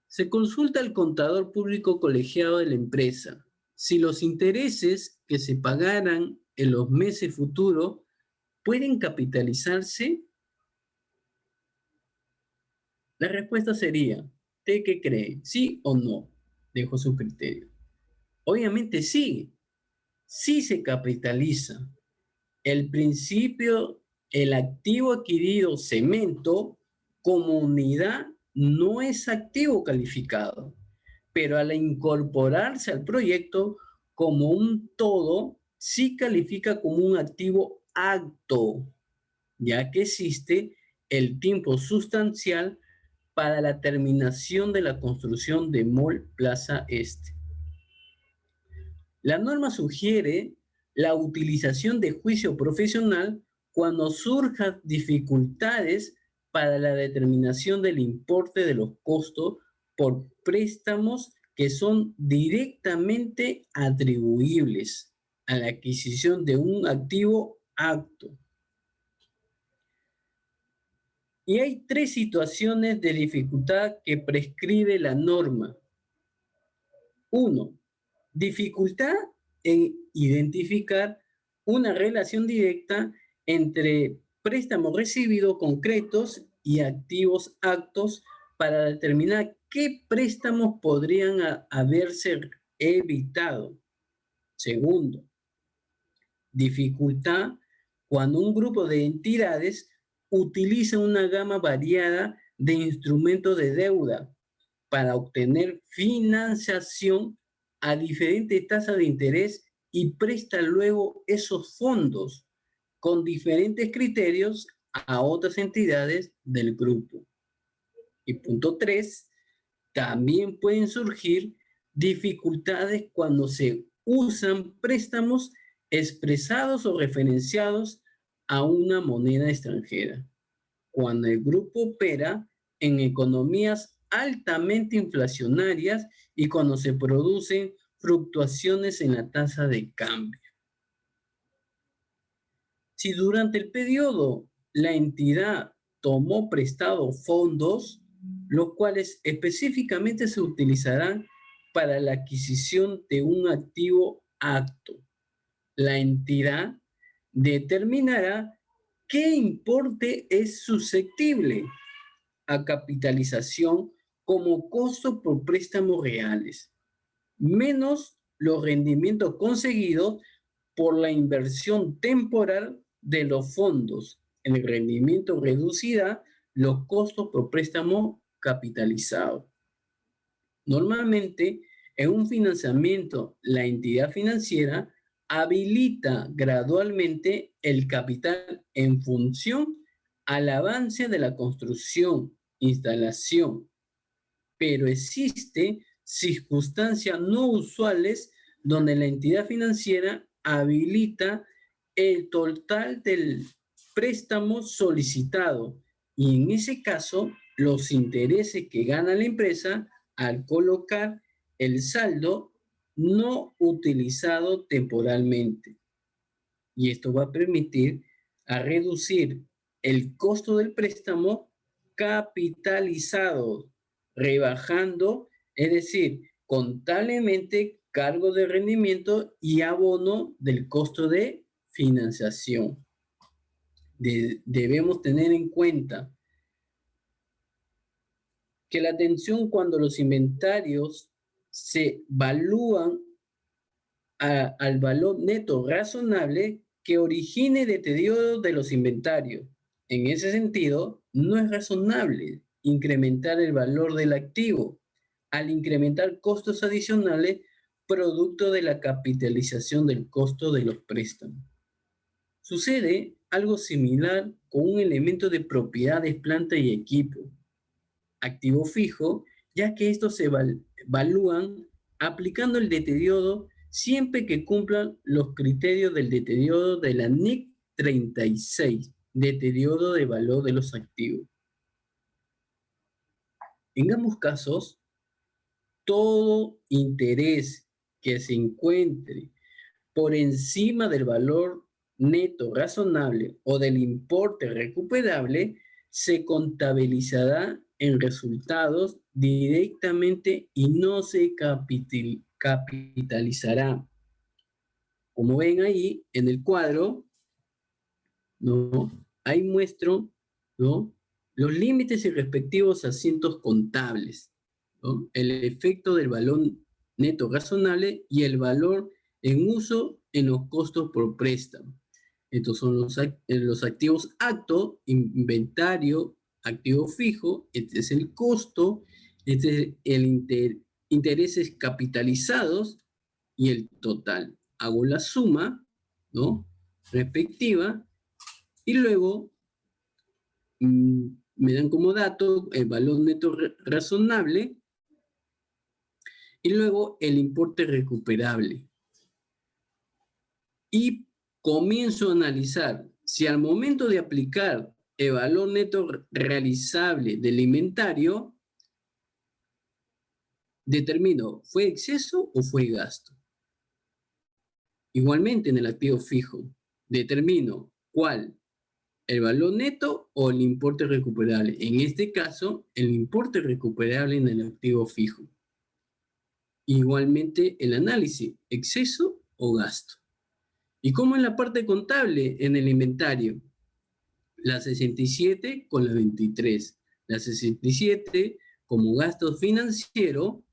Se consulta al contador público colegiado de la empresa si los intereses que se pagaran en los meses futuros pueden capitalizarse. La respuesta sería, ¿usted qué cree? ¿Sí o no? Dejo su criterio. Obviamente sí, sí se capitaliza. El principio, el activo adquirido cemento como unidad no es activo calificado, pero al incorporarse al proyecto como un todo, sí califica como un activo apto, ya que existe el tiempo sustancial para la terminación de la construcción de Mall Plaza Este. La norma sugiere la utilización de juicio profesional cuando surjan dificultades para la determinación del importe de los costos por préstamos que son directamente atribuibles a la adquisición de un activo apto. Y hay 3 situaciones de dificultad que prescribe la norma. 1. Dificultad en identificar una relación directa entre préstamos recibidos concretos y activos aptos para determinar qué préstamos podrían haberse evitado. Segundo, dificultad cuando un grupo de entidades utiliza una gama variada de instrumentos de deuda para obtener financiación a diferentes tasas de interés y presta luego esos fondos con diferentes criterios a otras entidades del grupo. Y punto 3, también pueden surgir dificultades cuando se usan préstamos expresados o referenciados a una moneda extranjera, cuando el grupo opera en economías altamente inflacionarias y cuando se producen fluctuaciones en la tasa de cambio. Si durante el periodo la entidad tomó prestado fondos, los cuales específicamente se utilizarán para la adquisición de un activo apto, la entidad determinará qué importe es susceptible a capitalización como costo por préstamos reales, menos los rendimientos conseguidos por la inversión temporal de los fondos. El rendimiento reducirá los costos por préstamo capitalizado. Normalmente, en un financiamiento, la entidad financiera habilita gradualmente el capital en función al avance de la construcción, instalación, pero existe circunstancias no usuales donde la entidad financiera habilita el total del préstamo solicitado y en ese caso los intereses que gana la empresa al colocar el saldo no utilizado temporalmente. Y esto va a permitir a reducir el costo del préstamo capitalizado, rebajando, es decir, contablemente cargo de rendimiento y abono del costo de financiación. Debemos tener en cuenta que la atención cuando los inventarios se evalúan al valor neto razonable que origine deterioro de los inventarios. En ese sentido, no es razonable incrementar el valor del activo al incrementar costos adicionales producto de la capitalización del costo de los préstamos. Sucede algo similar con un elemento de propiedades, planta y equipo, activo fijo, ya que estos se evalúan aplicando el deterioro siempre que cumplan los criterios del deterioro de la NIC 36, deterioro de valor de los activos. En ambos casos, todo interés que se encuentre por encima del valor neto razonable o del importe recuperable se contabilizará en resultados directamente y no se capitalizará. Como ven ahí en el cuadro, ¿no? Ahí muestro, ¿no?, los límites y respectivos asientos contables, ¿no?, el efecto del valor neto razonable y el valor en uso en los costos por préstamo. Estos son los activos acto, inventario, activo fijo, este es el costo, este es el intereses capitalizados y el total. Hago la suma, ¿no?, respectiva y luego me dan como dato el valor neto razonable y luego el importe recuperable. Y comienzo a analizar si al momento de aplicar el valor neto realizable del inventario, determino, ¿fue exceso o fue gasto? Igualmente en el activo fijo, determino cuál, el valor neto o el importe recuperable. En este caso, el importe recuperable en el activo fijo. Igualmente el análisis, exceso o gasto. ¿Y cómo en la parte contable en el inventario? La 67 con la 23. La 67 como gasto financiero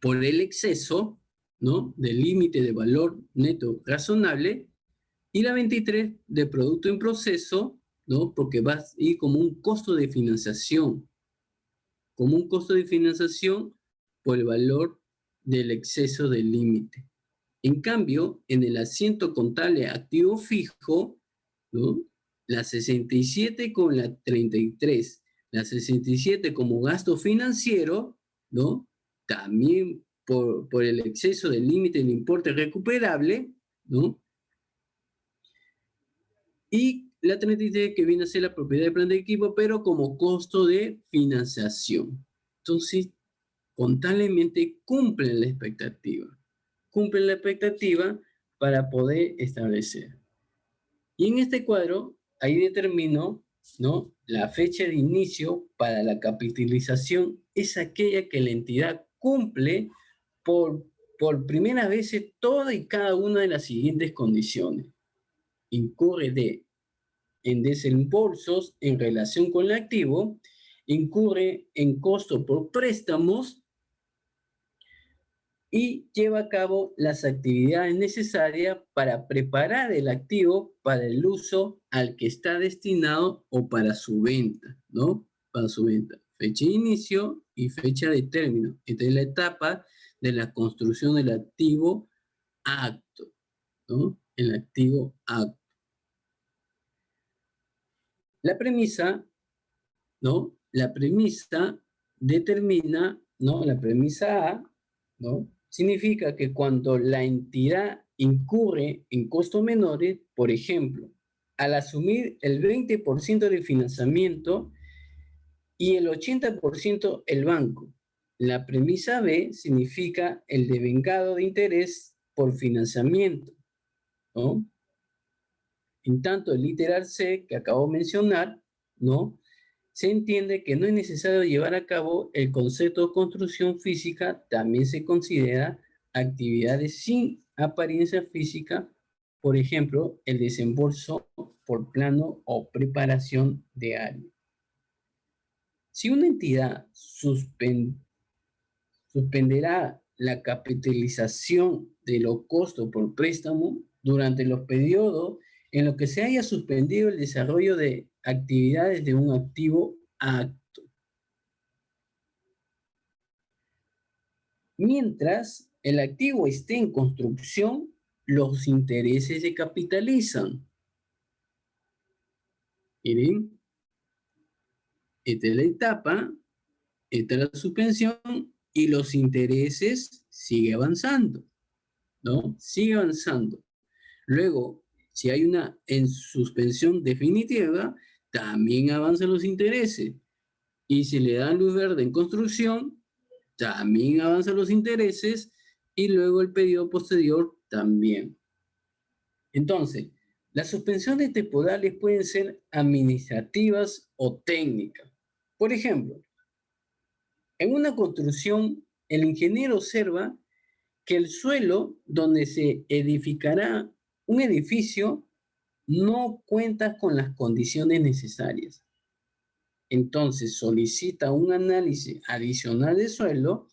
por el exceso, ¿no?, del límite de valor neto razonable, y la 23 de producto en proceso, ¿no?, porque va a ir como un costo de financiación, por el valor del exceso del límite. En cambio, en el asiento contable activo fijo, ¿no?, la 67 con la 33, la 67 como gasto financiero, ¿no?, también por el exceso del límite del importe recuperable, ¿no?, y la 33 que viene a ser la propiedad de planta de equipo, pero como costo de financiación. Entonces, contablemente cumplen la expectativa. Cumplen la expectativa para poder establecer. Y en este cuadro, ahí determino, ¿no? La fecha de inicio para la capitalización es aquella que la entidad cumple por primera vez toda y cada una de las siguientes condiciones. Incurre en desembolsos en relación con el activo, incurre en costo por préstamos y lleva a cabo las actividades necesarias para preparar el activo para el uso al que está destinado o para su venta, ¿no? Para su venta. Fecha de inicio y fecha de término. Esta es la etapa de la construcción del activo acto, ¿no? El activo acto. La premisa, ¿no? La premisa determina, ¿no? La premisa A, ¿no? Significa que cuando la entidad incurre en costos menores, por ejemplo, al asumir el 20% del financiamiento y el 80% el banco. La premisa B significa el devengado de interés por financiamiento, ¿no? En tanto, el literal C, que acabo de mencionar, ¿no? Se entiende que no es necesario llevar a cabo el concepto de construcción física, también se considera actividades sin apariencia física, por ejemplo, el desembolso por plano o preparación de área. Si una entidad suspenderá la capitalización de los costos por préstamo durante los periodos en los que se haya suspendido el desarrollo de actividades de un activo acto. Mientras el activo esté en construcción, los intereses se capitalizan. Miren, esta es la etapa, esta es la suspensión y los intereses sigue avanzando, ¿no? Sigue avanzando. Luego, si hay una en suspensión definitiva, también avanzan los intereses. Y si le dan luz verde en construcción, también avanzan los intereses y luego el periodo posterior también. Entonces, las suspensiones temporales pueden ser administrativas o técnicas. Por ejemplo, en una construcción, el ingeniero observa que el suelo donde se edificará un edificio no cuenta con las condiciones necesarias. Entonces solicita un análisis adicional de suelo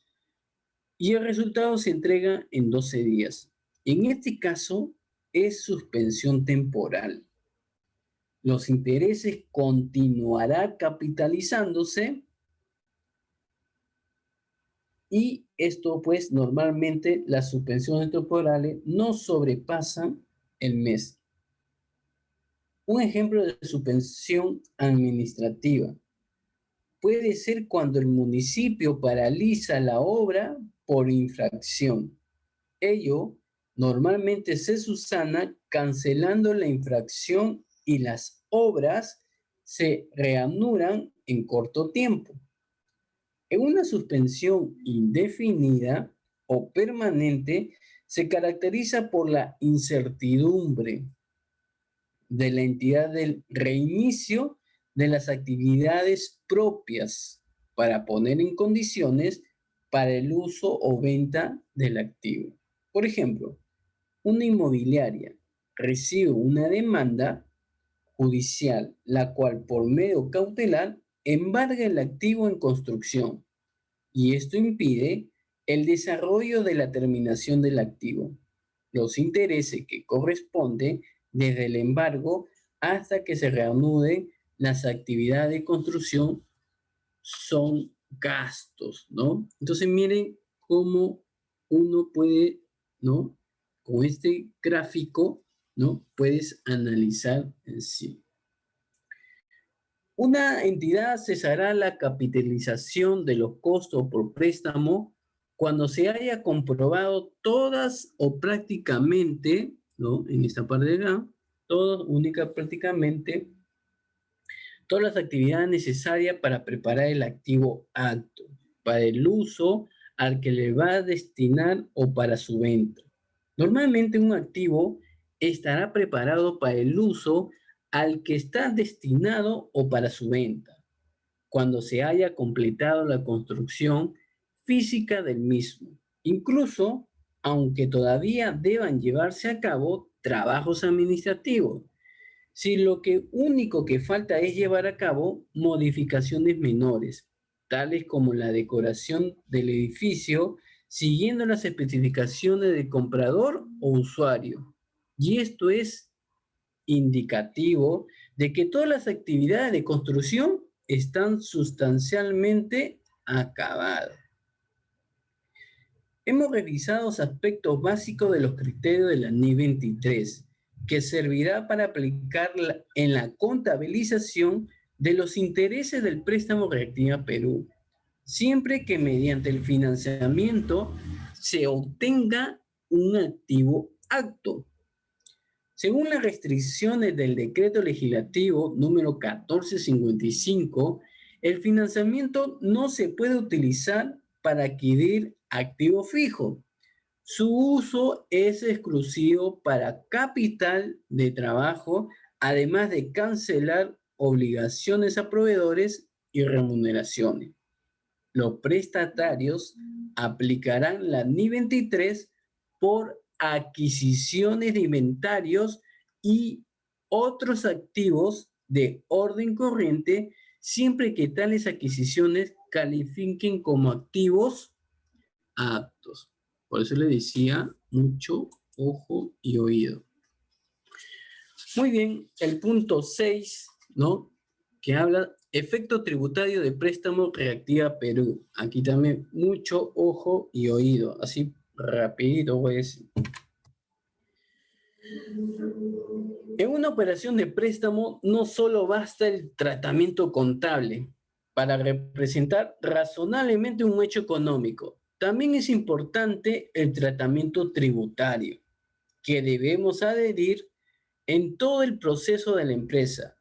y el resultado se entrega en 12 días. En este caso es suspensión temporal. Los intereses continuarán capitalizándose y esto pues normalmente las suspensiones temporales no sobrepasan el mes. Un ejemplo de suspensión administrativa puede ser cuando el municipio paraliza la obra por infracción. Ello normalmente se subsana cancelando la infracción y las obras se reanudan en corto tiempo. En una suspensión indefinida o permanente se caracteriza por la incertidumbre de la entidad del reinicio de las actividades propias para poner en condiciones para el uso o venta del activo. Por ejemplo, una inmobiliaria recibe una demanda judicial, la cual por medio cautelar embarga el activo en construcción y esto impide el desarrollo de la terminación del activo. Los intereses que corresponden desde el embargo hasta que se reanuden las actividades de construcción son gastos, ¿no? Entonces miren cómo uno puede, ¿no? Con este gráfico, ¿no? Puedes analizar en sí. Una entidad cesará la capitalización de los costos por préstamo cuando se haya comprobado todas o prácticamente, ¿no? En esta parte de acá, prácticamente todas las actividades necesarias para preparar el activo apto, para el uso al que le va a destinar o para su venta. Normalmente un activo estará preparado para el uso al que está destinado o para su venta, cuando se haya completado la construcción física del mismo, incluso aunque todavía deban llevarse a cabo trabajos administrativos. Si lo que único que falta es llevar a cabo modificaciones menores, tales como la decoración del edificio, siguiendo las especificaciones del comprador o usuario. Y esto es indicativo de que todas las actividades de construcción están sustancialmente acabadas. Hemos revisado los aspectos básicos de los criterios de la NI 23, que servirá para aplicar en la contabilización de los intereses del préstamo Reactiva Perú, siempre que mediante el financiamiento se obtenga un activo apto. Según las restricciones del decreto legislativo número 1455, el financiamiento no se puede utilizar para adquirir activo fijo. Su uso es exclusivo para capital de trabajo, además de cancelar obligaciones a proveedores y remuneraciones. Los prestatarios aplicarán la NI 23 por adquisiciones de inventarios y otros activos de orden corriente, siempre que tales adquisiciones califiquen como activos aptos. Por eso le decía mucho ojo y oído. Muy bien, el punto 6, ¿no? Que habla efecto tributario de préstamo Reactiva Perú. Aquí también mucho ojo y oído. Así rapidito voy a decir. En una operación de préstamo no solo basta el tratamiento contable para representar razonablemente un hecho económico. También es importante el tratamiento tributario que debemos adherir en todo el proceso de la empresa.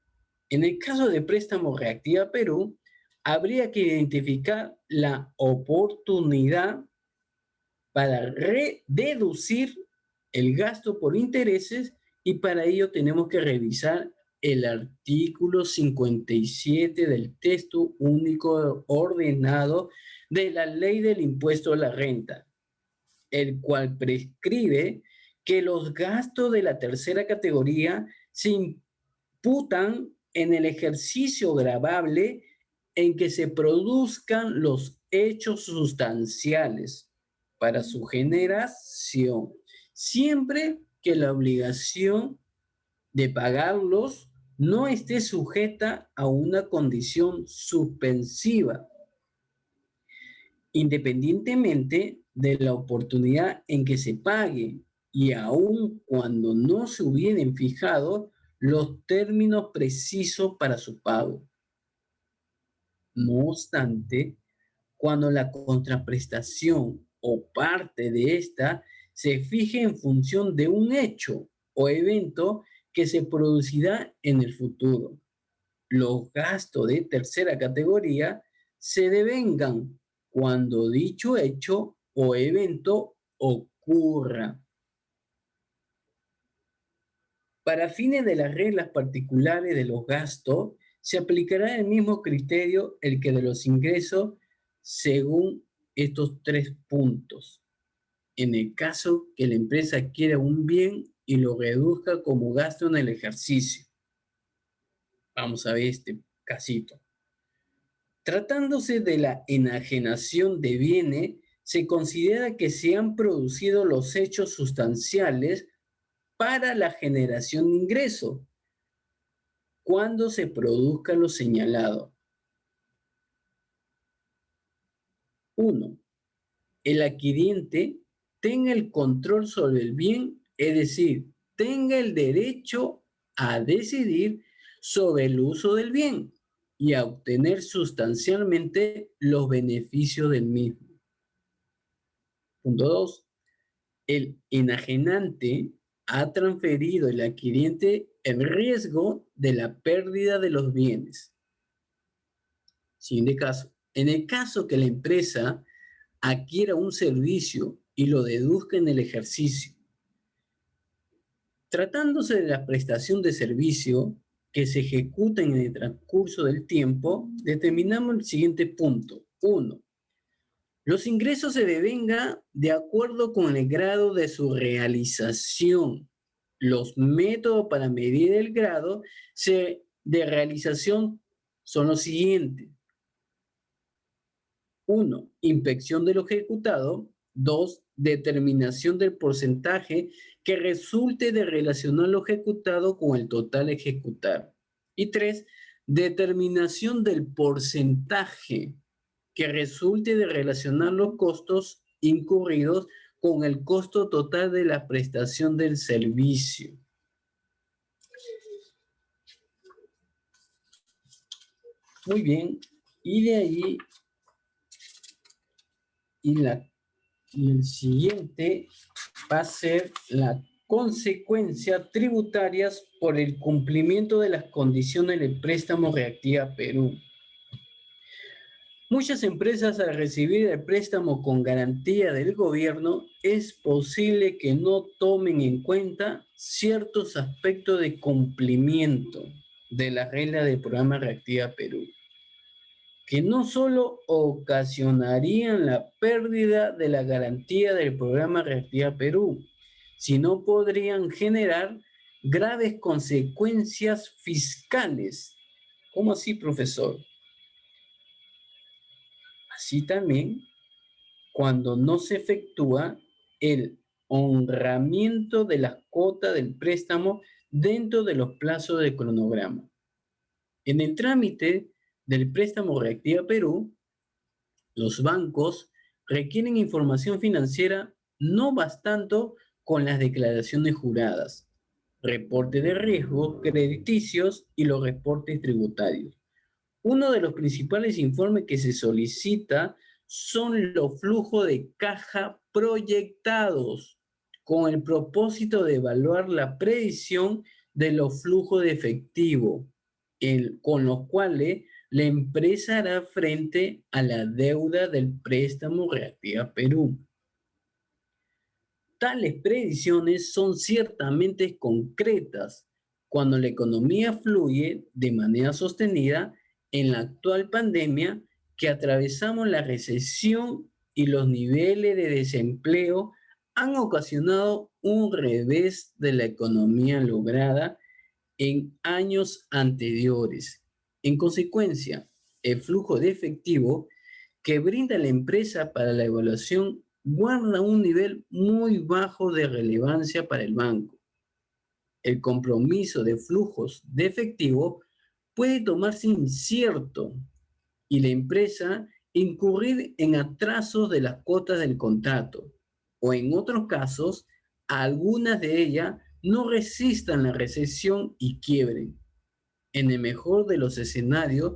En el caso de préstamo Reactiva Perú, habría que identificar la oportunidad para deducir el gasto por intereses y para ello tenemos que revisar el artículo 57 del texto único ordenado de la ley del impuesto a la renta, el cual prescribe que los gastos de la tercera categoría se imputan en el ejercicio gravable en que se produzcan los hechos sustanciales para su generación, siempre que la obligación de pagarlos no esté sujeta a una condición suspensiva, independientemente de la oportunidad en que se pague y aun cuando no se hubieran fijado los términos precisos para su pago. No obstante, cuando la contraprestación o parte de esta se fije en función de un hecho o evento que se producirá en el futuro, los gastos de tercera categoría se devengan cuando dicho hecho o evento ocurra. Para fines de las reglas particulares de los gastos, se aplicará el mismo criterio el que de los ingresos según estos 3 puntos. En el caso que la empresa adquiera un bien y lo reduzca como gasto en el ejercicio. Vamos a ver este casito. Tratándose de la enajenación de bienes, se considera que se han producido los hechos sustanciales para la generación de ingresos cuando se produzca lo señalado. 1. El adquiriente tenga el control sobre el bien, es decir, tenga el derecho a decidir sobre el uso del bien y a obtener sustancialmente los beneficios del mismo. Punto 2. El enajenante ha transferido al adquiriente el riesgo de la pérdida de los bienes. Siguiente caso. En el caso que la empresa adquiera un servicio y lo deduzca en el ejercicio, tratándose de la prestación de servicio que se ejecuta en el transcurso del tiempo, determinamos el siguiente punto. 1. Los ingresos se devengan de acuerdo con el grado de su realización. Los métodos para medir el grado de realización son los siguientes. 1. Inspección de lo ejecutado. 2. Determinación del porcentaje que resulte de relacionar lo ejecutado con el total ejecutar. Y 3. Determinación del porcentaje que resulte de relacionar los costos incurridos con el costo total de la prestación del servicio. Muy bien, y de ahí, y el siguiente va a ser la consecuencias tributarias por el cumplimiento de las condiciones del préstamo Reactiva Perú. Muchas empresas, al recibir el préstamo con garantía del gobierno, es posible que no tomen en cuenta ciertos aspectos de cumplimiento de la regla del programa Reactiva Perú, que no solo ocasionarían la pérdida de la garantía del programa Reactiva Perú, sino podrían generar graves consecuencias fiscales. ¿Cómo así, profesor? Así también, cuando no se efectúa el honramiento de las cuotas del préstamo dentro de los plazos del cronograma. En el trámite del préstamo Reactiva Perú, los bancos requieren información financiera no bastando con las declaraciones juradas, reporte de riesgos crediticios y los reportes tributarios. Uno de los principales informes que se solicita son los flujos de caja proyectados, con el propósito de evaluar la predicción de los flujos de efectivo, con los cuales la empresa hará frente a la deuda del préstamo Reactiva Perú. Tales predicciones son ciertamente concretas cuando la economía fluye de manera sostenida en la actual pandemia que atravesamos. La recesión y los niveles de desempleo han ocasionado un revés de la economía lograda en años anteriores. En consecuencia, el flujo de efectivo que brinda la empresa para la evaluación guarda un nivel muy bajo de relevancia para el banco. El compromiso de flujos de efectivo puede tomarse incierto y la empresa incurrir en atrasos de las cuotas del contrato, o en otros casos, algunas de ellas no resistan la recesión y quiebren. En el mejor de los escenarios,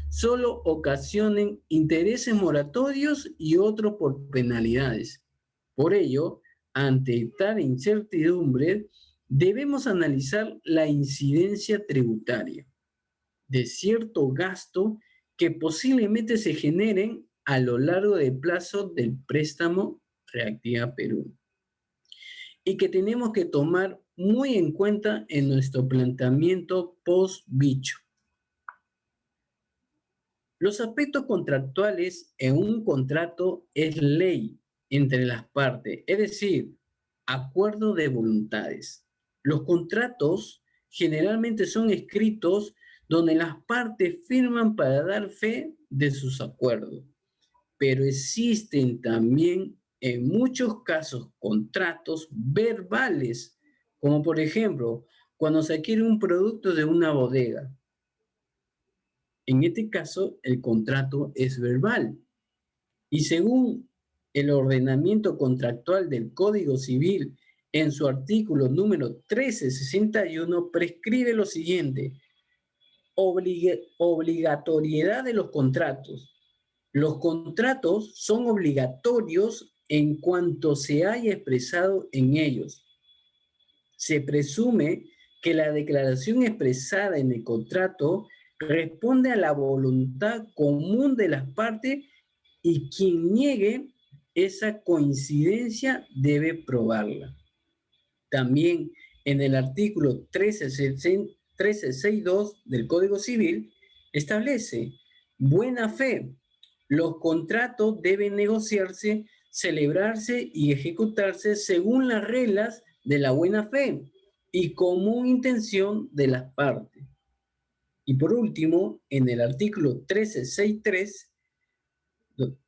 solo ocasionen intereses moratorios y otros por penalidades. Por ello, ante tal incertidumbre, debemos analizar la incidencia tributaria de cierto gasto que posiblemente se generen a lo largo del plazo del préstamo Reactiva Perú y que tenemos que tomar muy en cuenta en nuestro planteamiento post-bicho. Los aspectos contractuales en un contrato es ley entre las partes, es decir, acuerdo de voluntades. Los contratos generalmente son escritos donde las partes firman para dar fe de sus acuerdos, pero existen también en muchos casos contratos verbales, como por ejemplo, cuando se adquiere un producto de una bodega. En este caso, el contrato es verbal y según el ordenamiento contractual del Código Civil, en su artículo número 1361, prescribe lo siguiente: obligatoriedad de los contratos. Los contratos son obligatorios en cuanto se haya expresado en ellos. Se presume que la declaración expresada en el contrato responde a la voluntad común de las partes y quien niegue esa coincidencia debe probarla. También en el artículo 1362 del Código Civil establece buena fe. Los contratos deben negociarse, celebrarse y ejecutarse según las reglas de la buena fe y común intención de las partes. Y por último, en el artículo 1363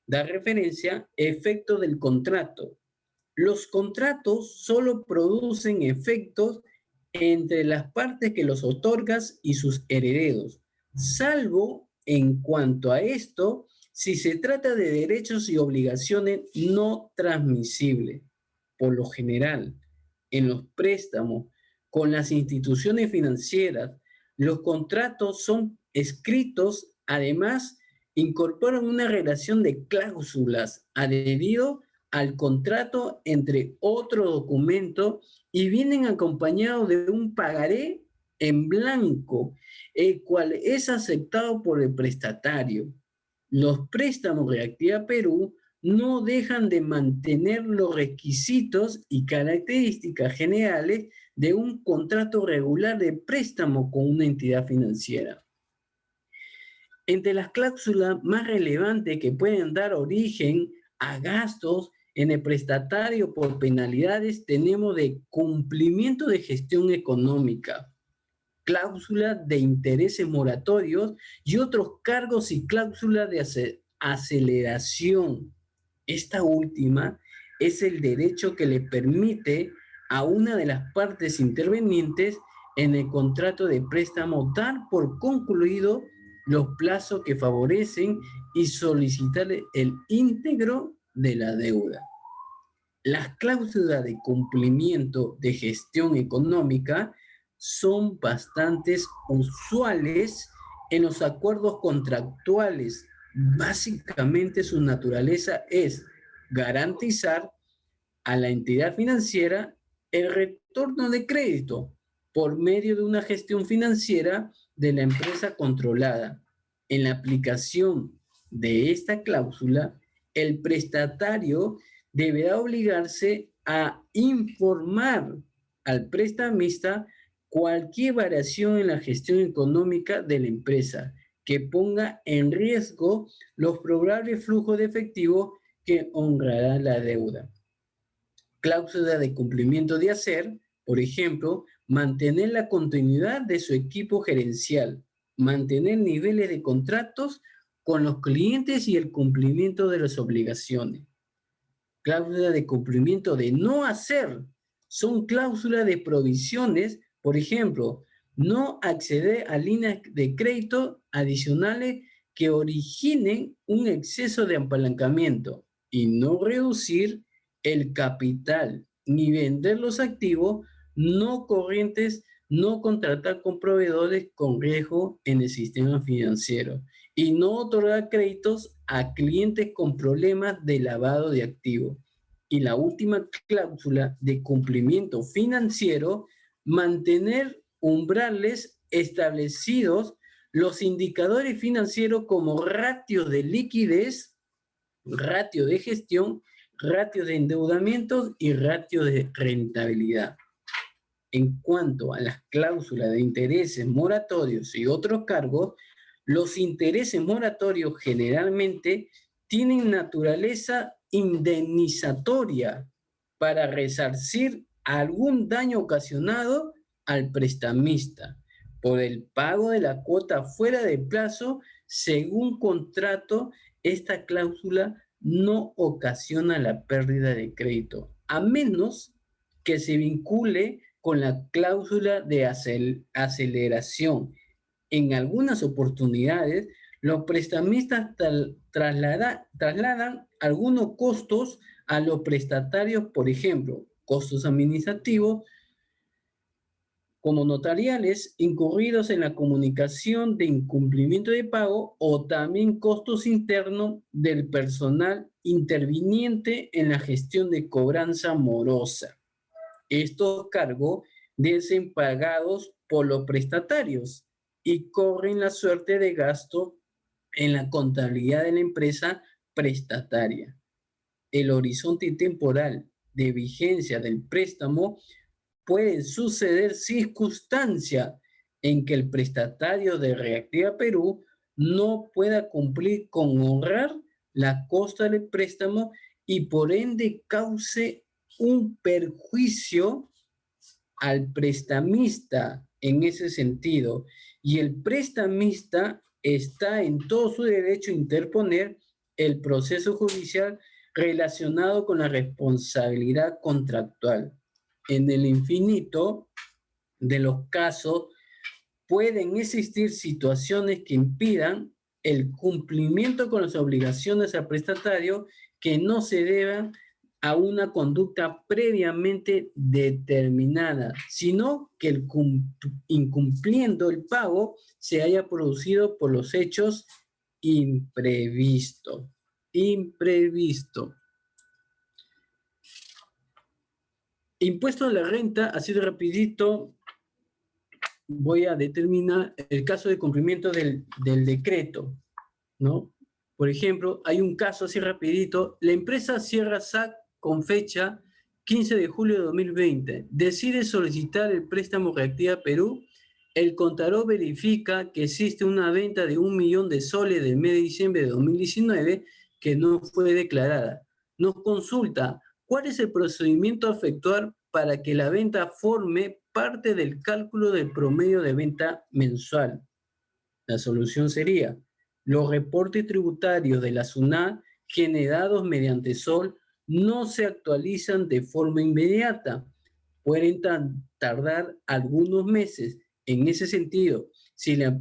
da referencia a efecto del contrato. Los contratos solo producen efectos entre las partes que los otorgas y sus herederos, salvo en cuanto a esto, si se trata de derechos y obligaciones no transmisibles. Por lo general, en los préstamos con las instituciones financieras, los contratos son escritos, además, incorporan una relación de cláusulas adherido al contrato entre otro documento y vienen acompañados de un pagaré en blanco, el cual es aceptado por el prestatario. Los préstamos de Activa Perú no dejan de mantener los requisitos y características generales de un contrato regular de préstamo con una entidad financiera. Entre las cláusulas más relevantes que pueden dar origen a gastos en el prestatario por penalidades tenemos de cumplimiento de gestión económica, cláusula de intereses moratorios y otros cargos y cláusulas de aceleración. Esta última es el derecho que le permite a una de las partes intervenientes en el contrato de préstamo dar por concluido los plazos que favorecen y solicitar el íntegro de la deuda. Las cláusulas de cumplimiento de gestión económica son bastante usuales en los acuerdos contractuales. Básicamente su naturaleza es garantizar a la entidad financiera el retorno de crédito por medio de una gestión financiera de la empresa controlada. En la aplicación de esta cláusula, el prestatario deberá obligarse a informar al prestamista cualquier variación en la gestión económica de la empresa que ponga en riesgo los probables flujos de efectivo que honrará la deuda. Cláusula de cumplimiento de hacer, por ejemplo, mantener la continuidad de su equipo gerencial, mantener niveles de contratos con los clientes y el cumplimiento de las obligaciones. Cláusula de cumplimiento de no hacer, son cláusulas de provisiones, por ejemplo, no acceder a líneas de crédito adicionales que originen un exceso de apalancamiento y no reducir el capital ni vender los activos no corrientes, no contratar con proveedores con riesgo en el sistema financiero y no otorgar créditos a clientes con problemas de lavado de activos. Y la última cláusula de cumplimiento financiero, mantener umbrales establecidos los indicadores financieros como ratios de liquidez, ratio de gestión, ratio de endeudamiento y ratio de rentabilidad. En cuanto a las cláusulas de intereses moratorios y otros cargos, los intereses moratorios generalmente tienen naturaleza indemnizatoria para resarcir algún daño ocasionado al prestamista por el pago de la cuota fuera de plazo. Según contrato, esta cláusula no ocasiona la pérdida de crédito, a menos que se vincule con la cláusula de aceleración. En algunas oportunidades, los prestamistas trasladan algunos costos a los prestatarios, por ejemplo, costos administrativos, como notariales, incurridos en la comunicación de incumplimiento de pago o también costos internos del personal interviniente en la gestión de cobranza morosa. Estos cargos desempagados por los prestatarios y corren la suerte de gasto en la contabilidad de la empresa prestataria. El horizonte temporal de vigencia del préstamo puede suceder circunstancia en que el prestatario de Reactiva Perú no pueda cumplir con honrar la costa del préstamo y por ende cause un perjuicio al prestamista en ese sentido. Y el prestamista está en todo su derecho a interponer el proceso judicial relacionado con la responsabilidad contractual. En el infinito de los casos pueden existir situaciones que impidan el cumplimiento con las obligaciones al prestatario que no se deban a una conducta previamente determinada, sino que el incumpliendo el pago se haya producido por los hechos imprevistos. Imprevisto. Impuesto a la renta, así de rapidito, voy a determinar el caso de cumplimiento del decreto, ¿no? Por ejemplo, hay un caso así rapidito, la empresa Sierra SAC con fecha 15 de julio de 2020 decide solicitar el préstamo Reactiva Perú. El contador verifica que existe una venta de 1 millón de soles del mes de diciembre de 2019 que no fue declarada. Nos consulta cuál es el procedimiento a efectuar para que la venta forme parte del cálculo del promedio de venta mensual. La solución sería: los reportes tributarios de la SUNAT generados mediante SOL no se actualizan de forma inmediata. Pueden tardar algunos meses. En ese sentido, si la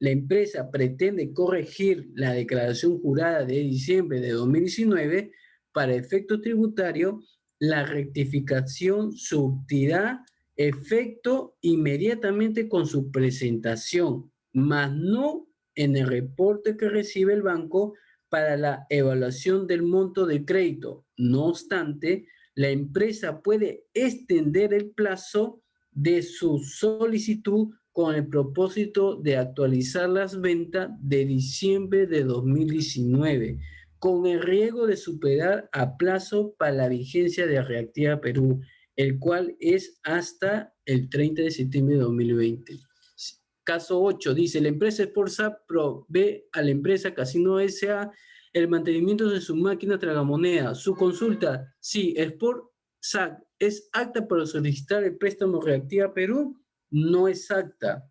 empresa pretende corregir la declaración jurada de diciembre de 2019 para efectos tributarios, la rectificación surtirá efecto inmediatamente con su presentación, mas no en el reporte que recibe el banco para la evaluación del monto de crédito. No obstante, la empresa puede extender el plazo de su solicitud con el propósito de actualizar las ventas de diciembre de 2019, con el riesgo de superar a plazo para la vigencia de Reactiva Perú, el cual es hasta el 30 de septiembre de 2020. Caso 8 dice: la empresa Sportsa provee a la empresa Casino S.A. el mantenimiento de su máquina tragamoneda. Su consulta: si Sportsa es apta para solicitar el préstamo Reactiva Perú. No es apta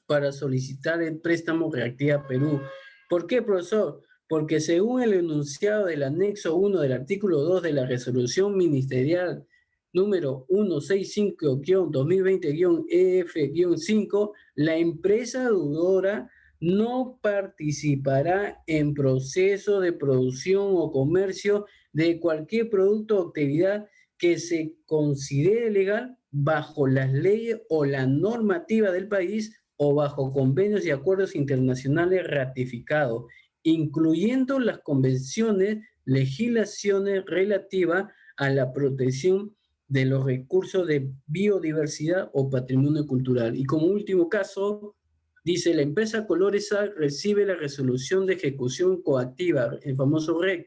para solicitar el préstamo Reactiva Perú. ¿Por qué, profesor? Porque según el enunciado del anexo 1 del artículo 2 de la resolución ministerial número 165-2020-EF-5, la empresa deudora no participará en proceso de producción o comercio de cualquier producto o actividad que se considere legal bajo las leyes o la normativa del país o bajo convenios y acuerdos internacionales ratificados, incluyendo las convenciones, legislaciones relativas a la protección de los recursos de biodiversidad o patrimonio cultural. Y como último caso, dice: la empresa Coloresa recibe la resolución de ejecución coactiva, el famoso REC,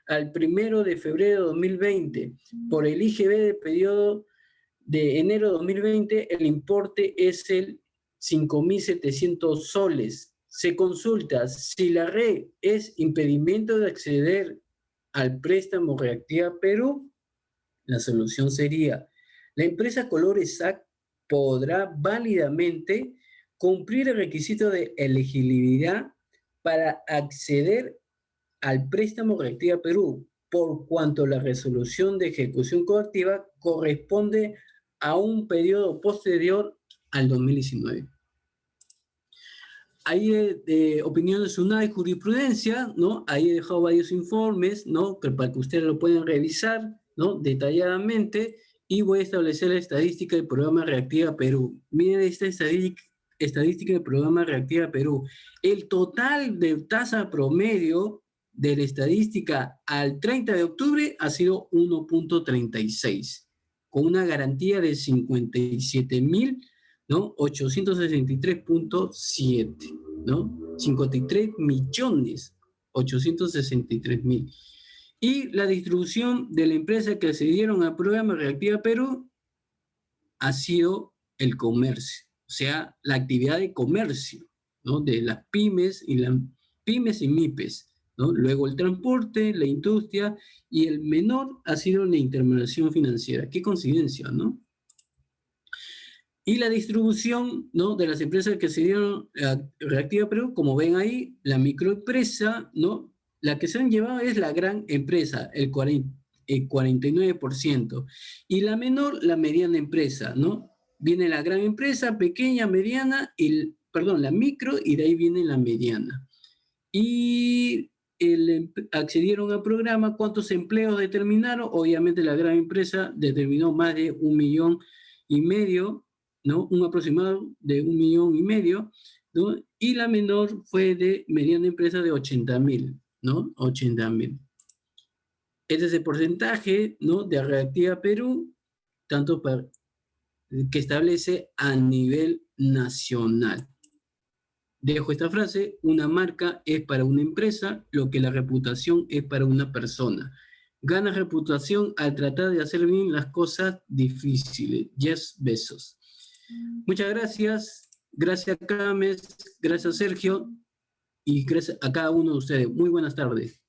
al 1 de febrero de 2020 por el IGB del periodo de enero de 2020. El importe es el 5.700 soles. Se consulta si la red es impedimento de acceder al préstamo Reactiva Perú. La solución sería: la empresa Colores SAC podrá válidamente cumplir el requisito de elegibilidad para acceder al préstamo Reactiva Perú, por cuanto la resolución de ejecución coactiva corresponde a un periodo posterior al 2019. Ahí de opiniones SUNAT y jurisprudencia, ¿no? Ahí he dejado varios informes, ¿no? Para que ustedes lo puedan revisar, ¿no? Detalladamente, y voy a establecer la estadística del programa Reactiva Perú. Miren esta estadística del programa Reactiva Perú. El total de tasa promedio de la estadística al 30 de octubre ha sido 1.36. con una garantía de 57.000, ¿no? 863.7, ¿no? 53.863.000. Y la distribución de la empresa que accedieron al programa Reactiva Perú ha sido el comercio, o sea, la actividad de comercio, ¿no? De las pymes y MIPES, ¿no? Luego el transporte, la industria, y el menor ha sido la intermediación financiera. Qué coincidencia, ¿no? Y la distribución, ¿no? De las empresas que se dieron a Reactiva Perú, como ven ahí, la microempresa, ¿no? La que se han llevado es la gran empresa, el 49%. Y la menor, la mediana empresa, ¿no? Viene la gran empresa, pequeña, mediana, la micro, y de ahí viene la mediana. Y accedieron al programa, ¿cuántos empleos determinaron? Obviamente la gran empresa determinó más de 1,5 millones, ¿no? Un aproximado de 1,5 millones, ¿no? Y la menor fue de mediana empresa de 80.000, ¿no? 80.000. Este es el porcentaje, ¿no? De Reactiva Perú, tanto que establece a nivel nacional. Dejo esta frase: una marca es para una empresa lo que la reputación es para una persona. Gana reputación al tratar de hacer bien las cosas difíciles. Jeff Bezos. Muchas gracias. Gracias, Cames. Gracias, Sergio. Y gracias a cada uno de ustedes. Muy buenas tardes.